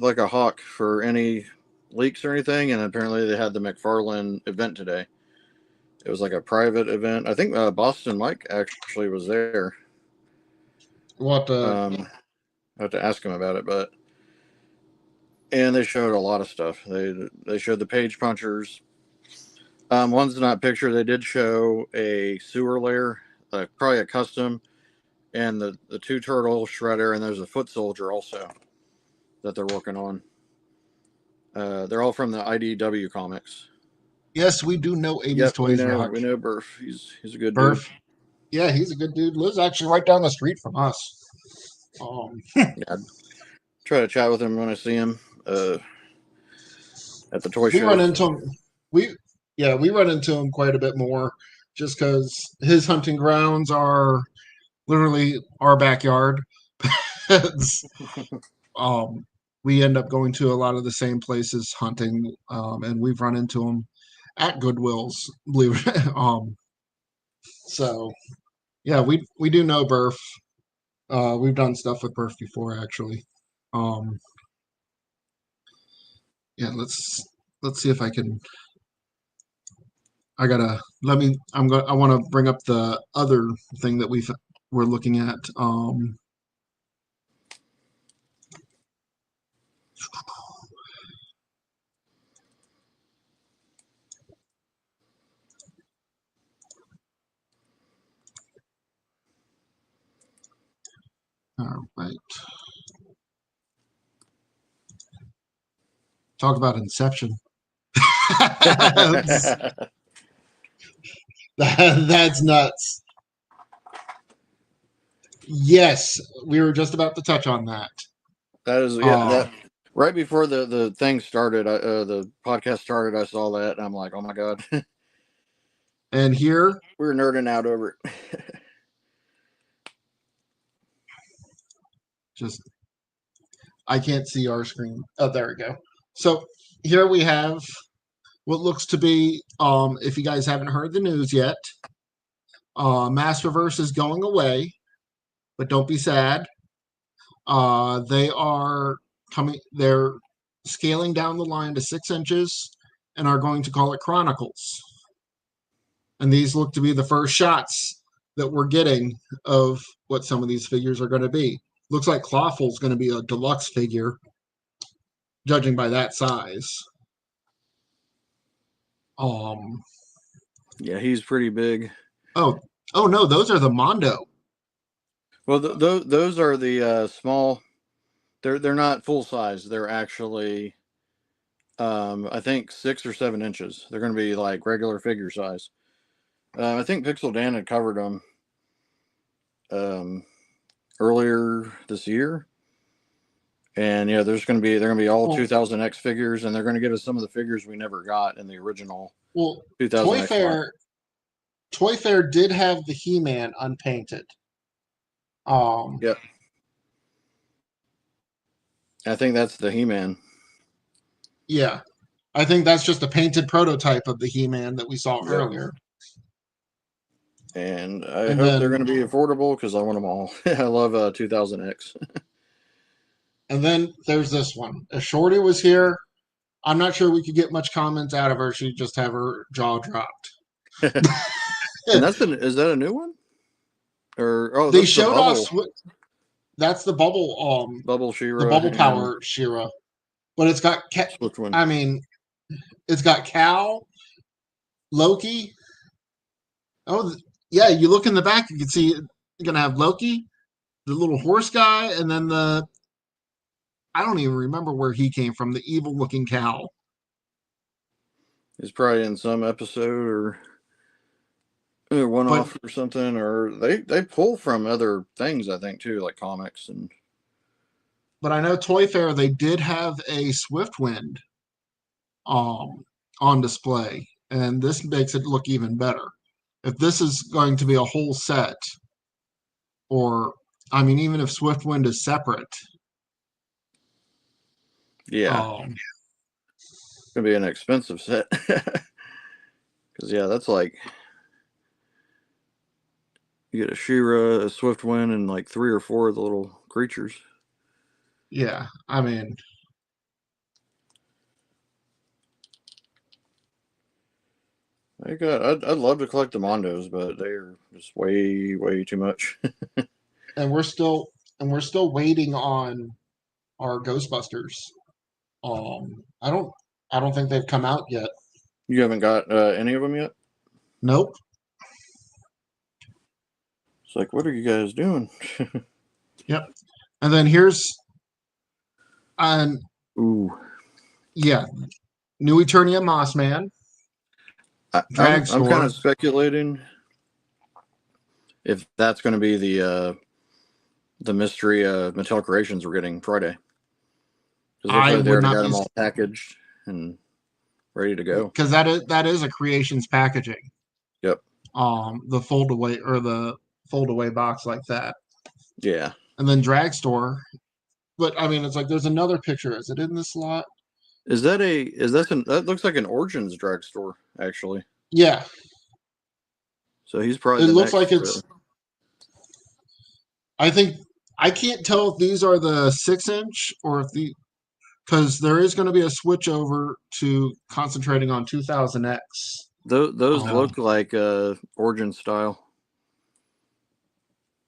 like a hawk for any leaks or anything, and apparently they had the McFarlane event today. It was like a private event. I think Boston Mike actually was there. What I have to ask him about it, but and they showed a lot of stuff. They showed the page punchers. One's not picture. They did show a sewer layer, probably a custom, and the two turtle shredder, and there's a foot soldier also that they're working on. They're all from the IDW comics. Yes, we do know 80s Yep, Toys Rock. we know Burf. He's a good dude. Burf. Yeah, he's a good dude. Lives actually right down the street from us. Yeah, I'd try to chat with him when I see him at the toy We run shows. into him. We run into him quite a bit more, just because his hunting grounds are literally our backyard. um, we end up going to a lot of the same places hunting, and we've run into him at Goodwills. Believe it. So yeah, we do know Burf. We've done stuff with Burf before, actually. Um, yeah, let's see if I can. I gotta let me. I want to bring up the other thing that we're looking at. All right. Talk about Inception. That's nuts. Yes, we were just about to touch on that. That is that right before the thing started. The podcast started. I saw that, and I'm like, oh my god. And here We were nerding out over it. just I can't see our screen. Oh, there we go. So here we have what looks to be, if you guys haven't heard the news yet, Masterverse is going away, but don't be sad. They are coming. They're scaling down the line to 6 inches and are going to call it Chronicles. And these look to be the first shots that we're getting of what some of these figures are going to be. Looks like Clawful's going to be a deluxe figure, judging by that size. Yeah, he's pretty big. Oh no, those are the Mondo. Well, those are the small. They're not full size. They're actually, I think 6 or 7 inches. They're going to be like regular figure size. I think Pixel Dan had covered them earlier this year. And yeah, they're going to be all Well, 2000X figures, and they're going to give us some of the figures we never got in the original well, 2000X line. Toy Fair did have the He-Man unpainted. Yep. I think that's the He-Man. Yeah. I think that's just a painted prototype of the He-Man that we saw Yep. earlier. And I And hope they're then going to be affordable because I want them all. I love 2000X. and then there's this one. If Shorty was here, I'm not sure we could get much comments out of her. She'd just have her jaw dropped. And is that a new one? Or They that's the showed bubble off that's the bubble bubble the She-Ra bubble and power She-Ra. But it's got Swift one. I mean, it's got Cal, Loki. Oh yeah, you look in the back, you can see you're gonna have Loki, the little horse guy, and then I don't even remember where he came from, the evil looking Cal. He's probably in some episode or one But off or something, or they pull from other things, I think, too, like comics. And I know Toy Fair they did have a Swiftwind on display, and this makes it look even better. If this is going to be a whole set, or I mean, even if Swiftwind is separate, yeah, it's gonna be an expensive set. Because yeah, that's like you get a She-Ra, a Swiftwind, and like 3 or 4 of the little creatures. yeah, I mean, I'd love to collect the Mondos, but they're just way too much. and we're still waiting on our Ghostbusters. I don't think they've come out yet. You haven't got any of them yet? Nope. It's like, what are you guys doing? Yep. And then here's Ooh, yeah, New Eternia Moss Man, I'm Drag kind Store. of speculating if that's going to be the mystery Mattel Creations we're getting Friday, because looks I like they would already not got be them all packaged and ready to go. because that is a creations packaging. Yep. The fold away box like that. Yeah. And then Drag Store. But I mean, it's like there's another picture. Is it in this lot? That looks like an Origins drugstore actually. Yeah, So he's probably it the looks like next. it's. I think I can't tell if these are the 6-inch or if the because there is going to be a switch over to concentrating on 2000X. Those look like Origin style,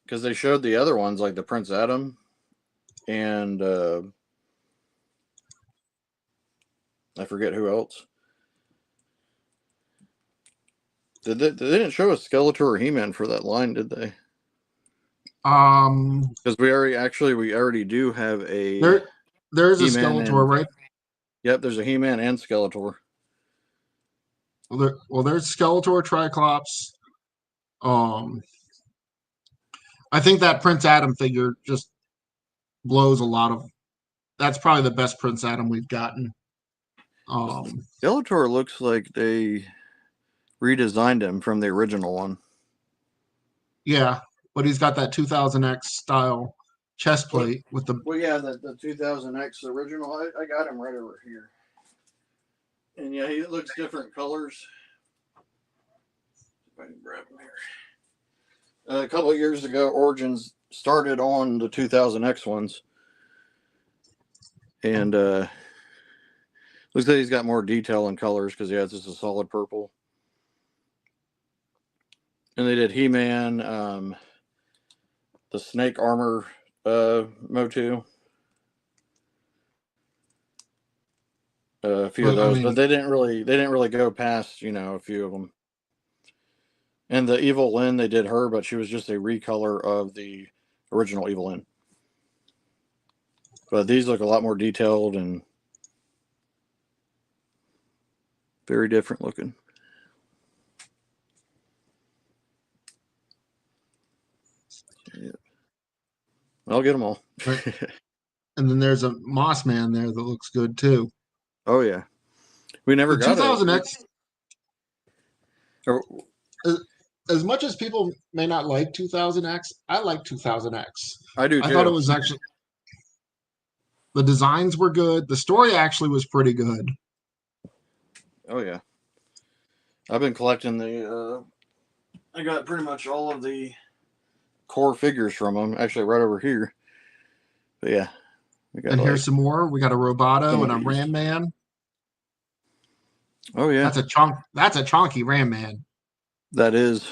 because they showed the other ones like the Prince Adam and I forget who else. They didn't show a Skeletor or He-Man for that line, did they? Because we already do have a there's a He-Man Skeletor, and right? yep, there's a He-Man and Skeletor. Well, there's Skeletor, Triclops. Um, I think that Prince Adam figure just blows a lot of. That's probably the best Prince Adam we've gotten. Skeletor looks like they redesigned him from the original one. Yeah, but he's got that 2000X style chest plate with the. Well, yeah, the 2000X original. I got him right over here, and yeah, he looks different colors. If I can grab him here. A couple of years ago, Origins started on the 2000X ones, and looks like he's got more detail and colors because yeah, it's just a solid purple. And they did He-Man, the snake armor Motu, a few of those, but they didn't really go past a few of them. And the Evil Lynn, they did her, but she was just a recolor of the original Evil Lynn. But these look a lot more detailed and very different looking. I'll get them all. Right. And then there's a Moss Man there that looks good too. Oh yeah, we never The got a. 2000X, Or, as much as people may not like 2000X, I like 2000X. I do I thought it too. was actually, the designs were good. The story actually was pretty good. Oh yeah, I've been collecting the. I got pretty much all of the core figures from them. Actually, right over here. But yeah, we got And like here's some more. We got a some Roboto of and a these. Ram Man. Oh yeah, That's a chunk. That's a chonky Ram Man. that is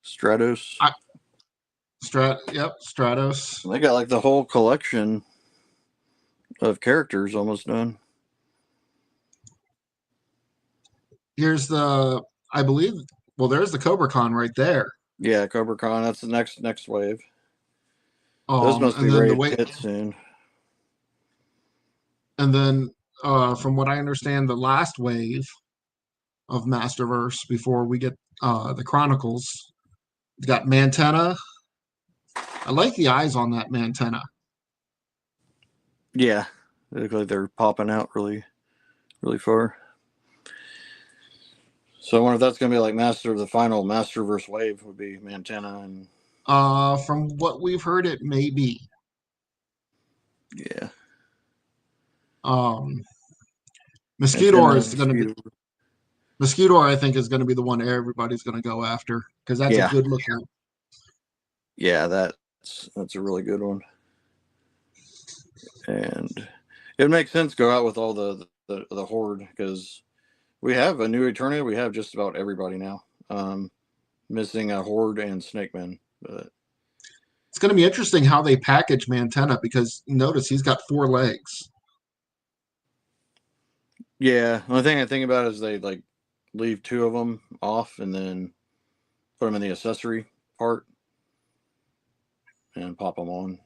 Stratos. Yep, Stratos. They got like the whole collection of characters almost done. Here's the, I believe, well, there's the Cobra Con right there. Yeah, Cobra Con. That's the next wave. Those must be And then the ready way, to hit soon. and then from what I understand, the last wave of Masterverse before we get the Chronicles, we got Mantenna. I like the eyes on that Mantenna. Yeah, they look like they're popping out really, really far. So I wonder if that's gonna be like the final Masterverse wave would be Mantenna and From what we've heard, it may be. yeah, Mosquito Mantenna is and going to be. Mosquito. Mosquito, I think, is going to be the one everybody's going to go after because that's a Yeah, good looking. yeah, that's a really good one, and it makes sense to go out with all the horde because we have a new Eternia. We have just about everybody now. Missing a horde and Snake Man, but It's going to be interesting how they package Mantenna because notice he's got 4 legs. yeah, the only thing I think about is they like leave 2 of them off and then put them in the accessory part and pop them on.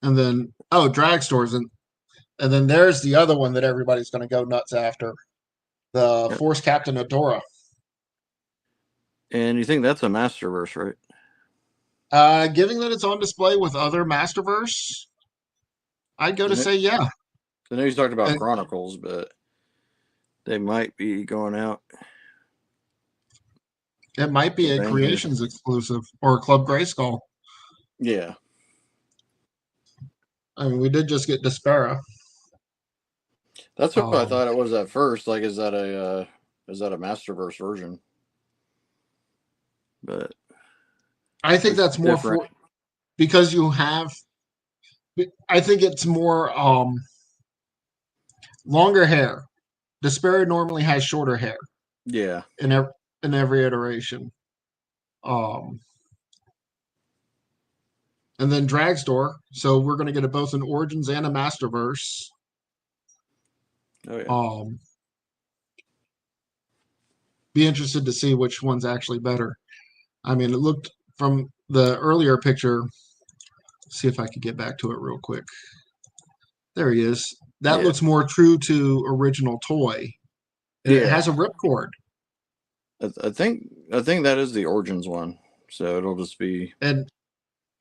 And then drag stores and then there's the other one that everybody's going to go nuts after, the Yep. Force Captain Adora. And you think that's a Masterverse, right? Given that it's on display with other Masterverse, I'd go to say yeah. I know you talked about And Chronicles, but they might be going out. it might be a Bang here. Creations exclusive or Club Grayskull. Yeah. I mean, we did just get Despera. That's what I thought it was at first. Like, is that a Masterverse version? But I think that's more different. because you have. I think it's more longer hair. Despera normally has shorter hair. Yeah. In every iteration. And then Dragstore. So we're going to get both an Origins and a Masterverse. Oh yeah. Be interested to see which one's actually better. I mean, it looked from the earlier picture. See if I could get back to it real quick. There he is. That looks more true to original toy. And it has a ripcord. I think that is the Origins one. So it'll just be And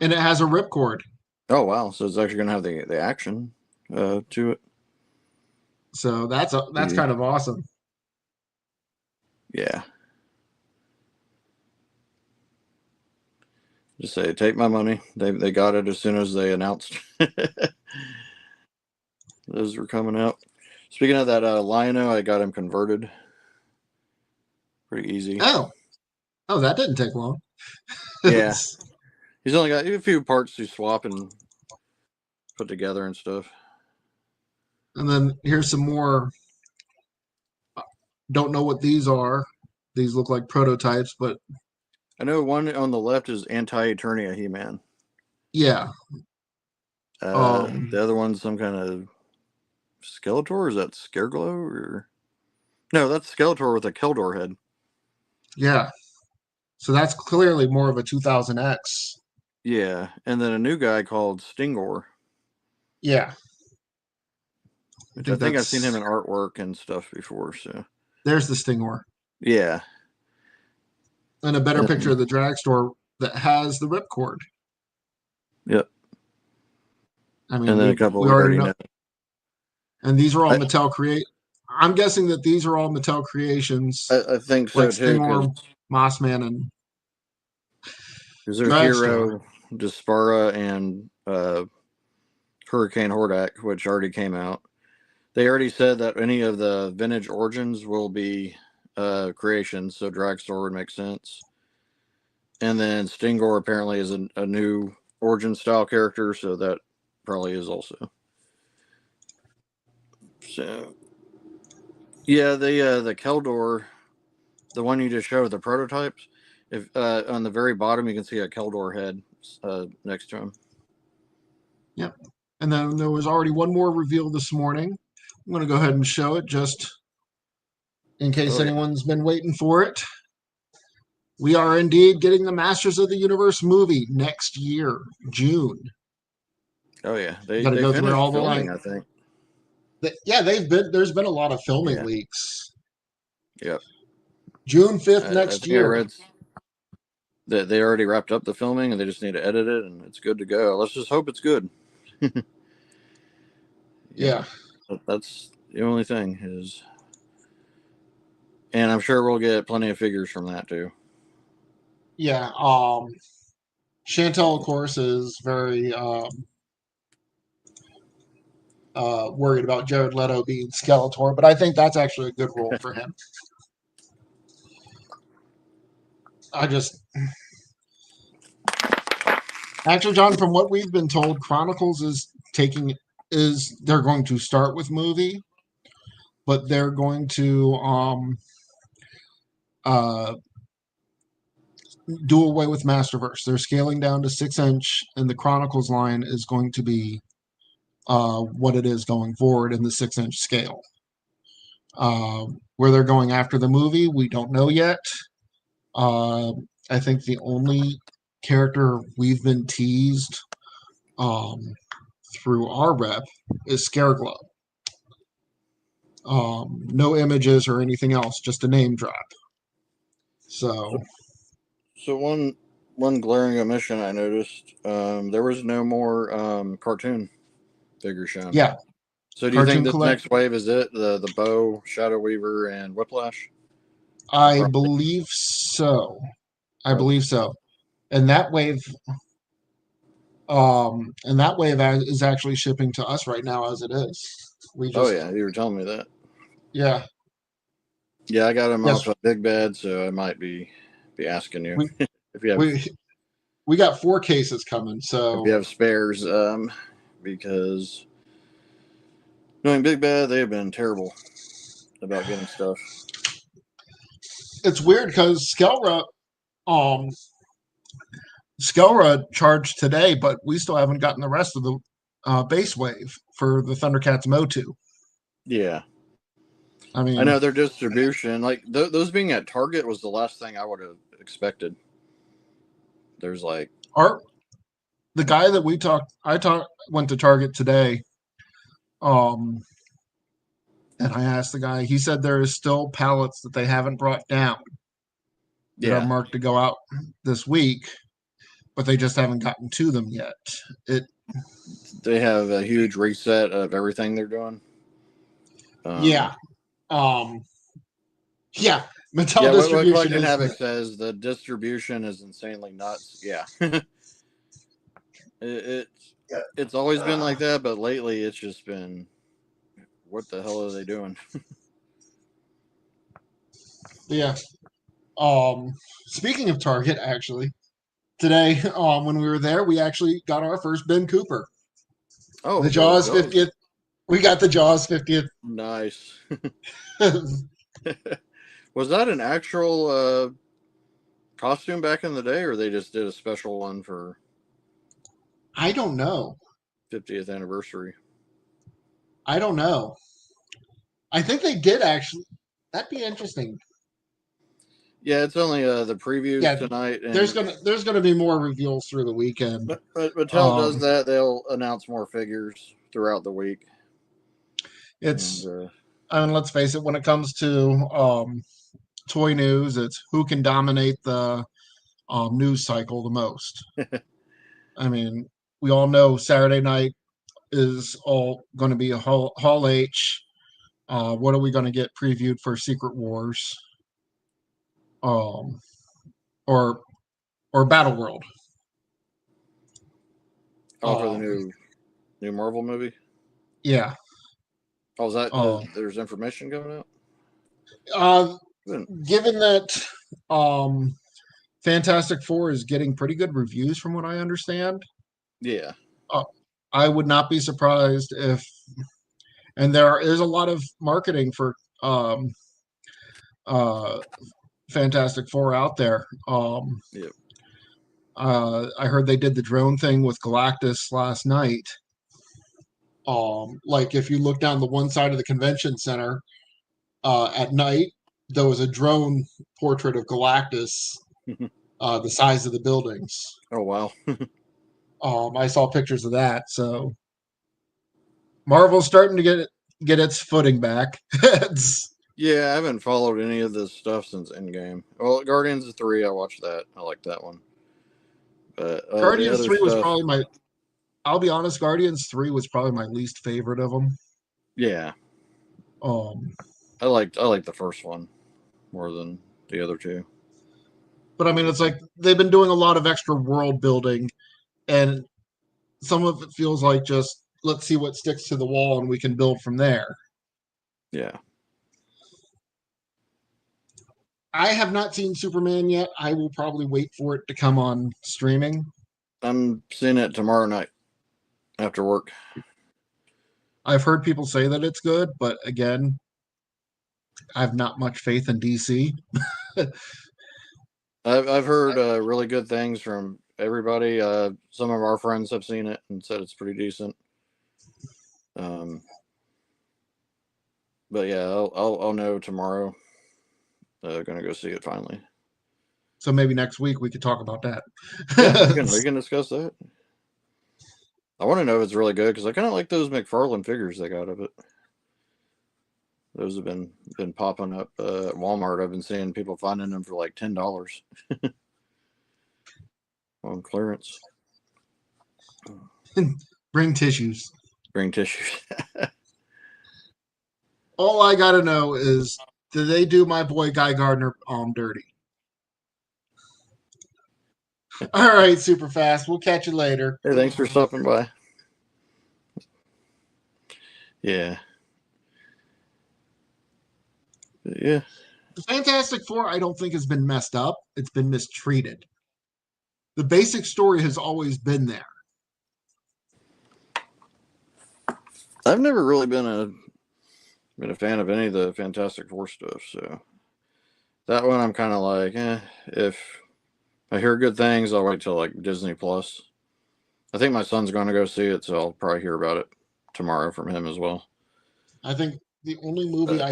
it has a ripcord. Oh wow! So it's actually gonna have the action to it. So that's kind of awesome. Yeah. Just say, take my money. They got it as soon as they announced those were coming out. Speaking of that, Lion-O, I got him converted. Pretty easy. Oh, that didn't take long. Yeah. He's only got a few parts to swap and put together and stuff. And then here's some more. Don't know what these are. These look like prototypes, but I know one on the left is Anti-Eternia He-Man. Yeah. The other one's some kind of Skeletor. Is that Scareglow or no? That's Skeletor with a Keldor head. Yeah. So that's clearly more of a 2000X. Yeah, and then a new guy called Stingor. Yeah. Which I think I've seen him in artwork and stuff before. So there's the Stingor. Yeah. and a better And, picture of the drag store that has the ripcord. yep. I mean, And then a couple we we already already know. know. And these are all I, Mattel create. I'm guessing that these are all Mattel creations, I think so like too, Stingorm, Mossman, and because there's Dragstore. Hero, Dispara, and Hurricane Hordak, which already came out. They already said that any of the vintage origins will be creations, so Dragstore would make sense. And then Stingor apparently is a new origin style character, so that probably is also. So yeah, the Keldor, the one you just showed, the prototypes. If on the very bottom you can see a Keldor head next to him. Yep. And then there was already one more reveal this morning. I'm going to go ahead and show it just in case Oh yeah, anyone's been waiting for it. We are indeed getting the Masters of the Universe movie next year, June. oh yeah. Got to They go through finished all the filming, line. I think. Yeah, there's been a lot of filming Yeah. leaks. Yep. June 5th I next think I year. read that they already wrapped up the filming and they just need to edit it and it's good to go. Let's just hope it's good. Yeah. That's the only thing is, and I'm sure we'll get plenty of figures from that too. Yeah. Chantel, of course, is very worried about Jared Leto being Skeletor, but I think that's actually a good role for him. Actually, John, from what we've been told, Chronicles is they're going to start with movie, but they're going to uh do away with Masterverse. They're scaling down to 6-inch, and the Chronicles line is going to be what it is going forward in the 6-inch scale. Where they're going after the movie, we don't know yet. I think the only character we've been teased through our rep is Scareglow. No images or anything else, just a name drop. So So one glaring omission I noticed, there was no more cartoon figure shown. yeah, So do you think cartoon this collect. next wave is it? The Bow, Shadow Weaver, and Whiplash? I believe so. I Probably. believe so. And that wave, is actually shipping to us right now as it is. Oh yeah, you were telling me that. Yeah, Yeah, I got him yes, off a big bed, so I might be asking you we if you have we we got 4 cases coming. if So you have spares, because knowing Big Bad, they have been terrible about getting stuff. it's weird because um, Skelra charged today, but we still haven't gotten the rest of the base wave for the Thundercats Motu. Yeah, I I mean, know their distribution, like those being at Target, was the last thing I would have expected. There's like, the guy that went to Target today, and I asked the guy. He said there is still pallets that they haven't brought down that are yeah, marked to go out this week, but they just haven't gotten to them yet. they have a huge reset of everything they're doing. Yeah, um, yeah. Mattel Yeah, what distribution Collecting is Havoc says, the distribution is insanely nuts. Yeah, it it's always been like that, but lately it's just been, what the hell are they doing? yeah. Speaking of Target, actually, today, when we were there, we actually got our first Ben Cooper. Oh, The the Jaws Jaws, 50th. We got the Jaws 50th. nice. Was that an actual costume back in the day, or they just did a special one for I don't know. 50th anniversary? I don't know. I think they did actually. That'd be interesting. Yeah, it's only the previews Yeah, tonight, there's and gonna be more reveals through the weekend. but Mattel does Um, that. They'll announce more figures throughout the week, and it's I mean, let's face it. When it comes to toy news. It's who can dominate the news cycle the most. I mean, we all know Saturday night is all going to be a Hall H. What are we going to get previewed for Secret Wars? Or Battle World. Oh, for the new Marvel movie. Yeah. Oh, is that there's information going out? Given that Fantastic Four is getting pretty good reviews, from what I understand. Yeah. I would not be surprised if, and there is a lot of marketing for Fantastic Four out there. Yep. I heard they did the drone thing with Galactus last night. Like if you look down the one side of the convention center at night, there was a drone portrait of Galactus, the size of the buildings. Oh wow. I saw pictures of that. So Marvel's starting to get its footing back. Yeah, I haven't followed any of this stuff since Endgame. Well, Guardians of 3, I watched that. I like that one. But Guardians 3 was stuff, probably my. I'll be honest, Guardians 3 was probably my least favorite of them. Yeah. I liked the first one more than the other two. But I mean, it's like they've been doing a lot of extra world building, and some of it feels like just let's see what sticks to the wall and we can build from there. Yeah. I have not seen Superman yet. I will probably wait for it to come on streaming. I'm seeing it tomorrow night after work. I've heard people say that it's good, but again, I have not much faith in DC. I've heard really good things from everybody. Some of our friends have seen it and said it's pretty decent. But yeah, I'll know tomorrow. Gonna go see it finally. So maybe next week we could talk about that. Yeah, we can discuss that. I want to know if it's really good because I kind of like those McFarlane figures they got of it. Those have been popping up at Walmart. I've been seeing people finding them for like $10 on clearance. Bring tissues. Bring tissues. All I gotta know is, did they do my boy Guy Gardner dirty? All right, super fast. We'll catch you later. Hey, thanks for stopping by. Yeah. Yeah. The Fantastic Four, I don't think has been messed up. It's been mistreated. The basic story has always been there. I've never really been a fan of any of the Fantastic Four stuff, so that one I'm kind of like, if I hear good things, I'll wait till like Disney Plus. I think my son's going to go see it, so I'll probably hear about it tomorrow from him as well. I think the only movie movie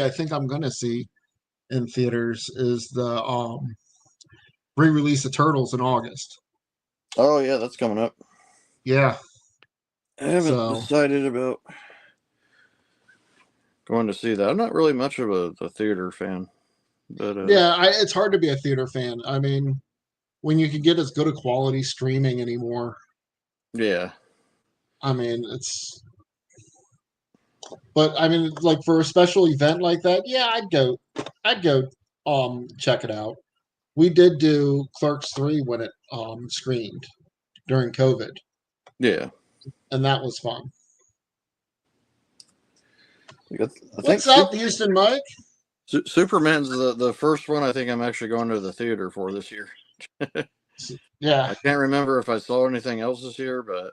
I think I'm going to see in theaters is the re-release of Turtles in August. Oh yeah, that's coming up. Yeah. I haven't decided about going to see that. I'm not really much of a theater fan, but it's hard to be a theater fan. I mean, when you can get as good a quality streaming anymore. Yeah. I mean, but I mean, like for a special event like that, yeah, I'd go check it out. We did do Clerks 3 when it screened during COVID. Yeah. And that was fun. What's up, Houston Mike? Superman's the first one I think I'm actually going to the theater for this year. Yeah. I can't remember if I saw anything else this year, but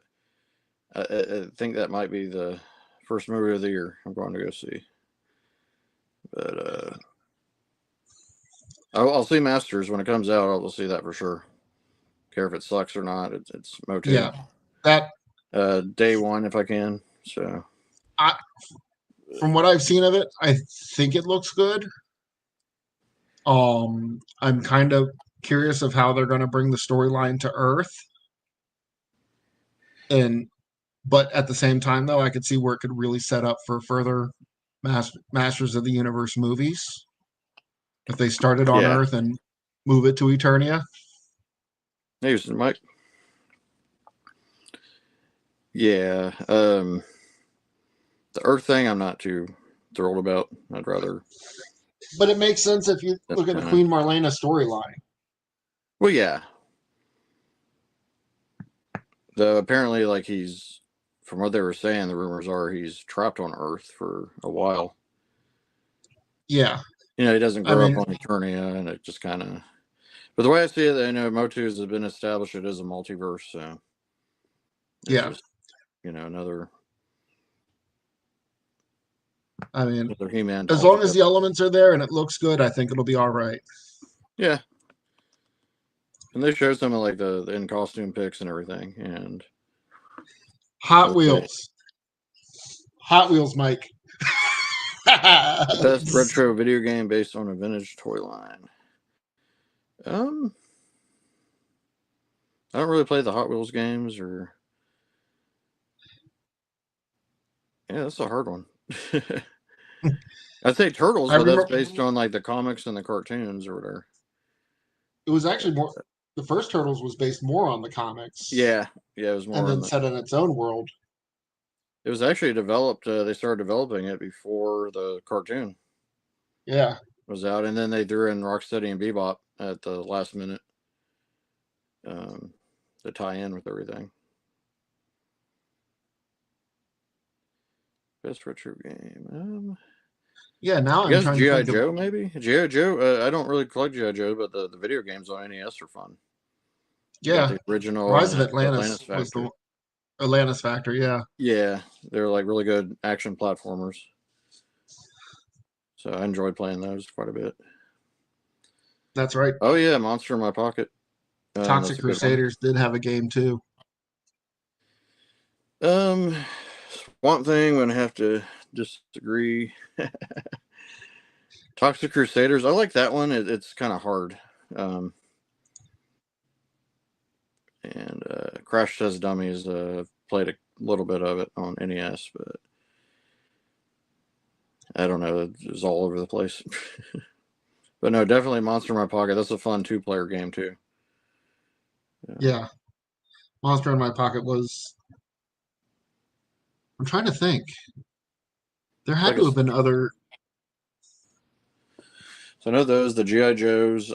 I think that might be the first movie of the year I'm going to go see. But I'll see Masters when it comes out. I'll see that for sure. Care if it sucks or not. It's Moto. Yeah. That day one if I can. So from what I've seen of it, I think it looks good. I'm kind of curious of how they're going to bring the storyline to Earth. But at the same time, though, I could see where it could really set up for further Masters of the Universe movies. If they started on Yeah. Earth and move it to Eternia. Hey, Mike. Yeah. The Earth thing, I'm not too thrilled about. I'd rather. But it makes sense if you look at the Queen Marlena storyline. Well, yeah. Though apparently, like he's, from what they were saying, the rumors are he's trapped on Earth for a while. Yeah. He doesn't grow up on Eternia, and it just kind of. But the way I see it, Motu has been established. It is a multiverse, so. It's just, another. Another He-Man. As long as the elements are there and it looks good, I think it'll be all right. Yeah. And they show some of like the in costume pics and everything, and Hot Wheels, Mike. The best retro video game based on a vintage toy line. I don't really play the Hot Wheels games, or that's a hard one. I'd say Turtles, but that's based on like the comics and the cartoons or whatever. It was actually more. The first Turtles was based more on the comics. Yeah, it was more. And then set in its own world. It was actually developed. They started developing it before the cartoon. Yeah. Was out, and then they threw in Rocksteady and Bebop at the last minute to tie in with everything. Best retro game. Yeah, now I'm trying to think Joe, maybe G.I. Joe. I don't really collect G.I. Joe, but the video games on NES are fun. Yeah, the original Rise of Atlantis was the Atlantis Factor. Yeah, yeah, they're like really good action platformers. So I enjoyed playing those quite a bit. That's right. Oh yeah, Monster in My Pocket. Toxic Crusaders did have a game too. Swamp Thing, I'm gonna have to disagree. Toxic Crusaders, I like that one. It's kind of hard. And Crash Test Dummies, played a little bit of it on NES, but I don't know. It was all over the place. But no, definitely Monster in My Pocket. That's a fun 2-player game too. Yeah. Monster in My Pocket was. I'm trying to think. There had to have been other. So I know those, the G.I. Joes.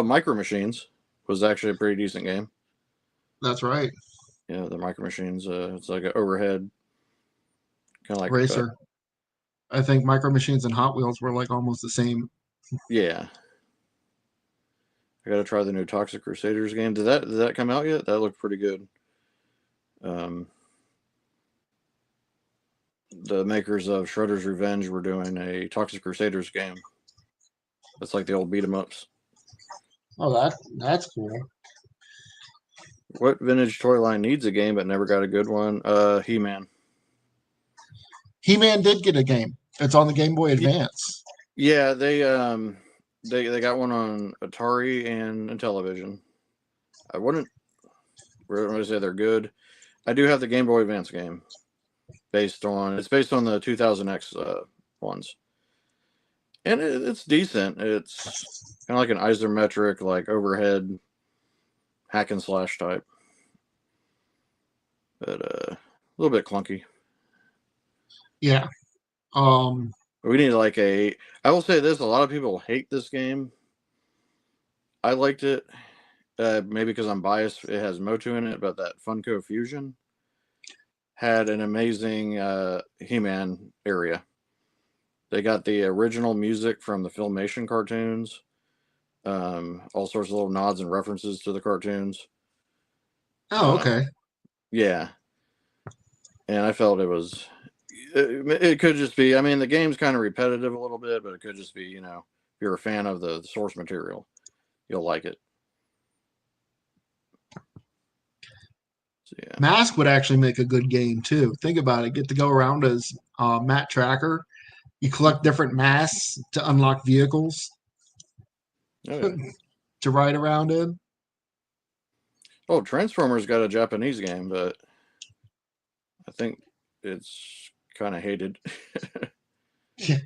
Micro Machines was actually a pretty decent game. That's right. Yeah, the Micro Machines. It's like an overhead, kind of like racer. I think Micro Machines and Hot Wheels were like almost the same. Yeah. I got to try the new Toxic Crusaders game. Did that come out yet? That looked pretty good. The makers of Shredder's Revenge were doing a Toxic Crusaders game. That's like the old beat 'em ups. Oh, that's cool. What vintage toy line needs a game but never got a good one? He-Man. He-Man did get a game. It's on the Game Boy Advance. Yeah, they got one on Atari and Intellivision. I wouldn't really say they're good. I do have the Game Boy Advance game. It's based on the 2000X ones. And it's decent. It's kind of like an isometric, like overhead hack and slash type. But a little bit clunky. Yeah. We need I will say this, a lot of people hate this game. I liked it. Maybe because I'm biased. It has Motu in it, but that Funko Fusion had an amazing He-Man area. They got the original music from the Filmation cartoons. All sorts of little nods and references to the cartoons. Oh, okay. Yeah. And I felt it could just be, the game's kind of repetitive a little bit, but it could just be, if you're a fan of the source material, you'll like it. So, yeah. M.a.s.k would actually make a good game too. Think about it. Get to go around as Matt Tracker. You collect different masks to unlock vehicles to ride around in. Oh, Transformers got a Japanese game, but I think it's kind of hated. Yeah.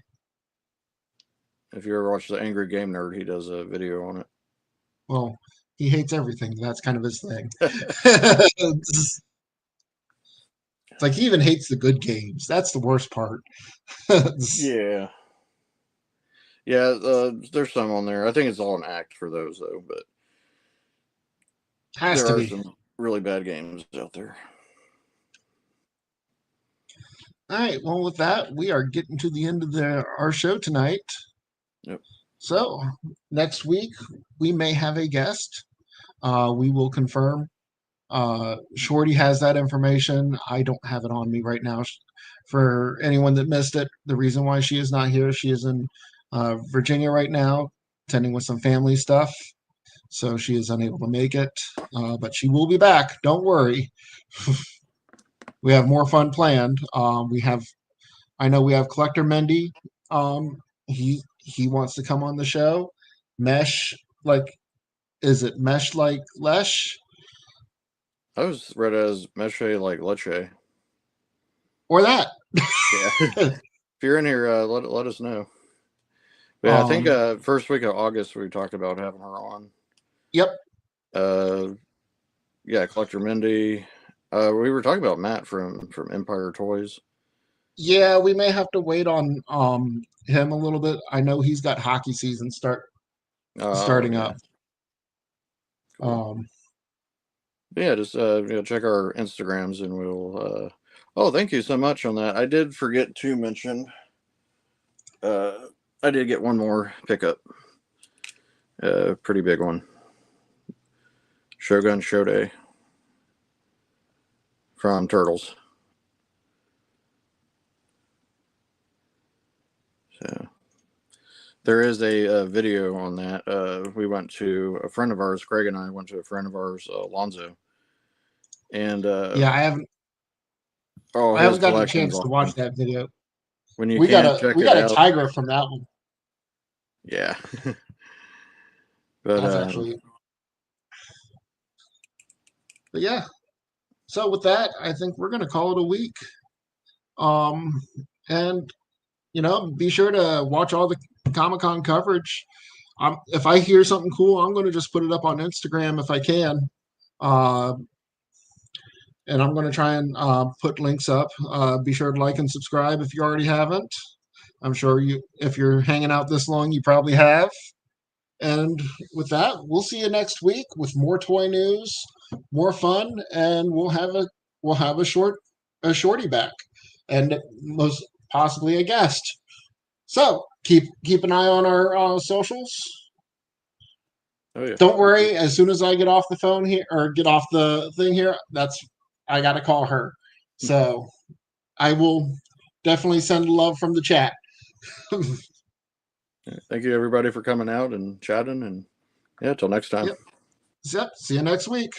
If you ever watch the Angry Game Nerd, he does a video on Well, he hates everything. That's kind of his thing. it. It's like he even hates the good games. That's the worst part. Yeah. Yeah, there's some on there. I think it's all an act for those, though, but Has there to are be. some really bad games out there. All right. Well, with that, we are getting to the end of our show tonight. Yep. So next week we may have a guest. We will confirm. Shorty has that information. I don't have it on me right now. For anyone that missed it, the reason why she is not here, she is in Virginia right now, attending with some family stuff. So she is unable to make it, but she will be back. Don't worry. We have more fun planned. I know we have Collector Mendy. He wants to come on the show. Mesh, like, is it Mesh like Lesh I was read as Meche like Leche. or that? Yeah. If you're in here, let us know. But yeah, I think um, first week of August we talked about having her on. yep. Yeah, Collector Mindy. We were talking about Matt from Empire Toys. Yeah, we may have to wait on him a little bit. I know he's got hockey season starting Okay. up. Cool. Um, Yeah, just check our Instagrams and we'll. Oh, thank you so much on that. I did forget to mention. I did get one more pickup. Pretty big one. Shogun Shode from Turtles. So there is a video on that. We went to a friend of ours, Craig and I went to a friend of ours, Lonzo, and yeah, I his haven't gotten a collection's chance to watch awesome. that video. When you We got can a check we it got a out, tiger from that one. yeah. But That's actually, but yeah. So with that, I think we're gonna call it a week. Um, and be sure to watch all the Comic-Con coverage. If I hear something cool, I'm going to just put it up on Instagram if I can. Uh, and I'm going to try and put links up. Be sure to like and subscribe if you already haven't. I'm sure if you're hanging out this long, you probably have. And with that, we'll see you next week with more toy news, more fun, and we'll have a shorty back, and most possibly a guest. So keep an eye on our socials. oh yeah, Don't worry. As soon as I get off the phone here or get off the thing here, I got to call her. So I will definitely send love from the chat. thank you everybody for coming out and chatting, and yeah, till next time. Yep. Yep. See you next week.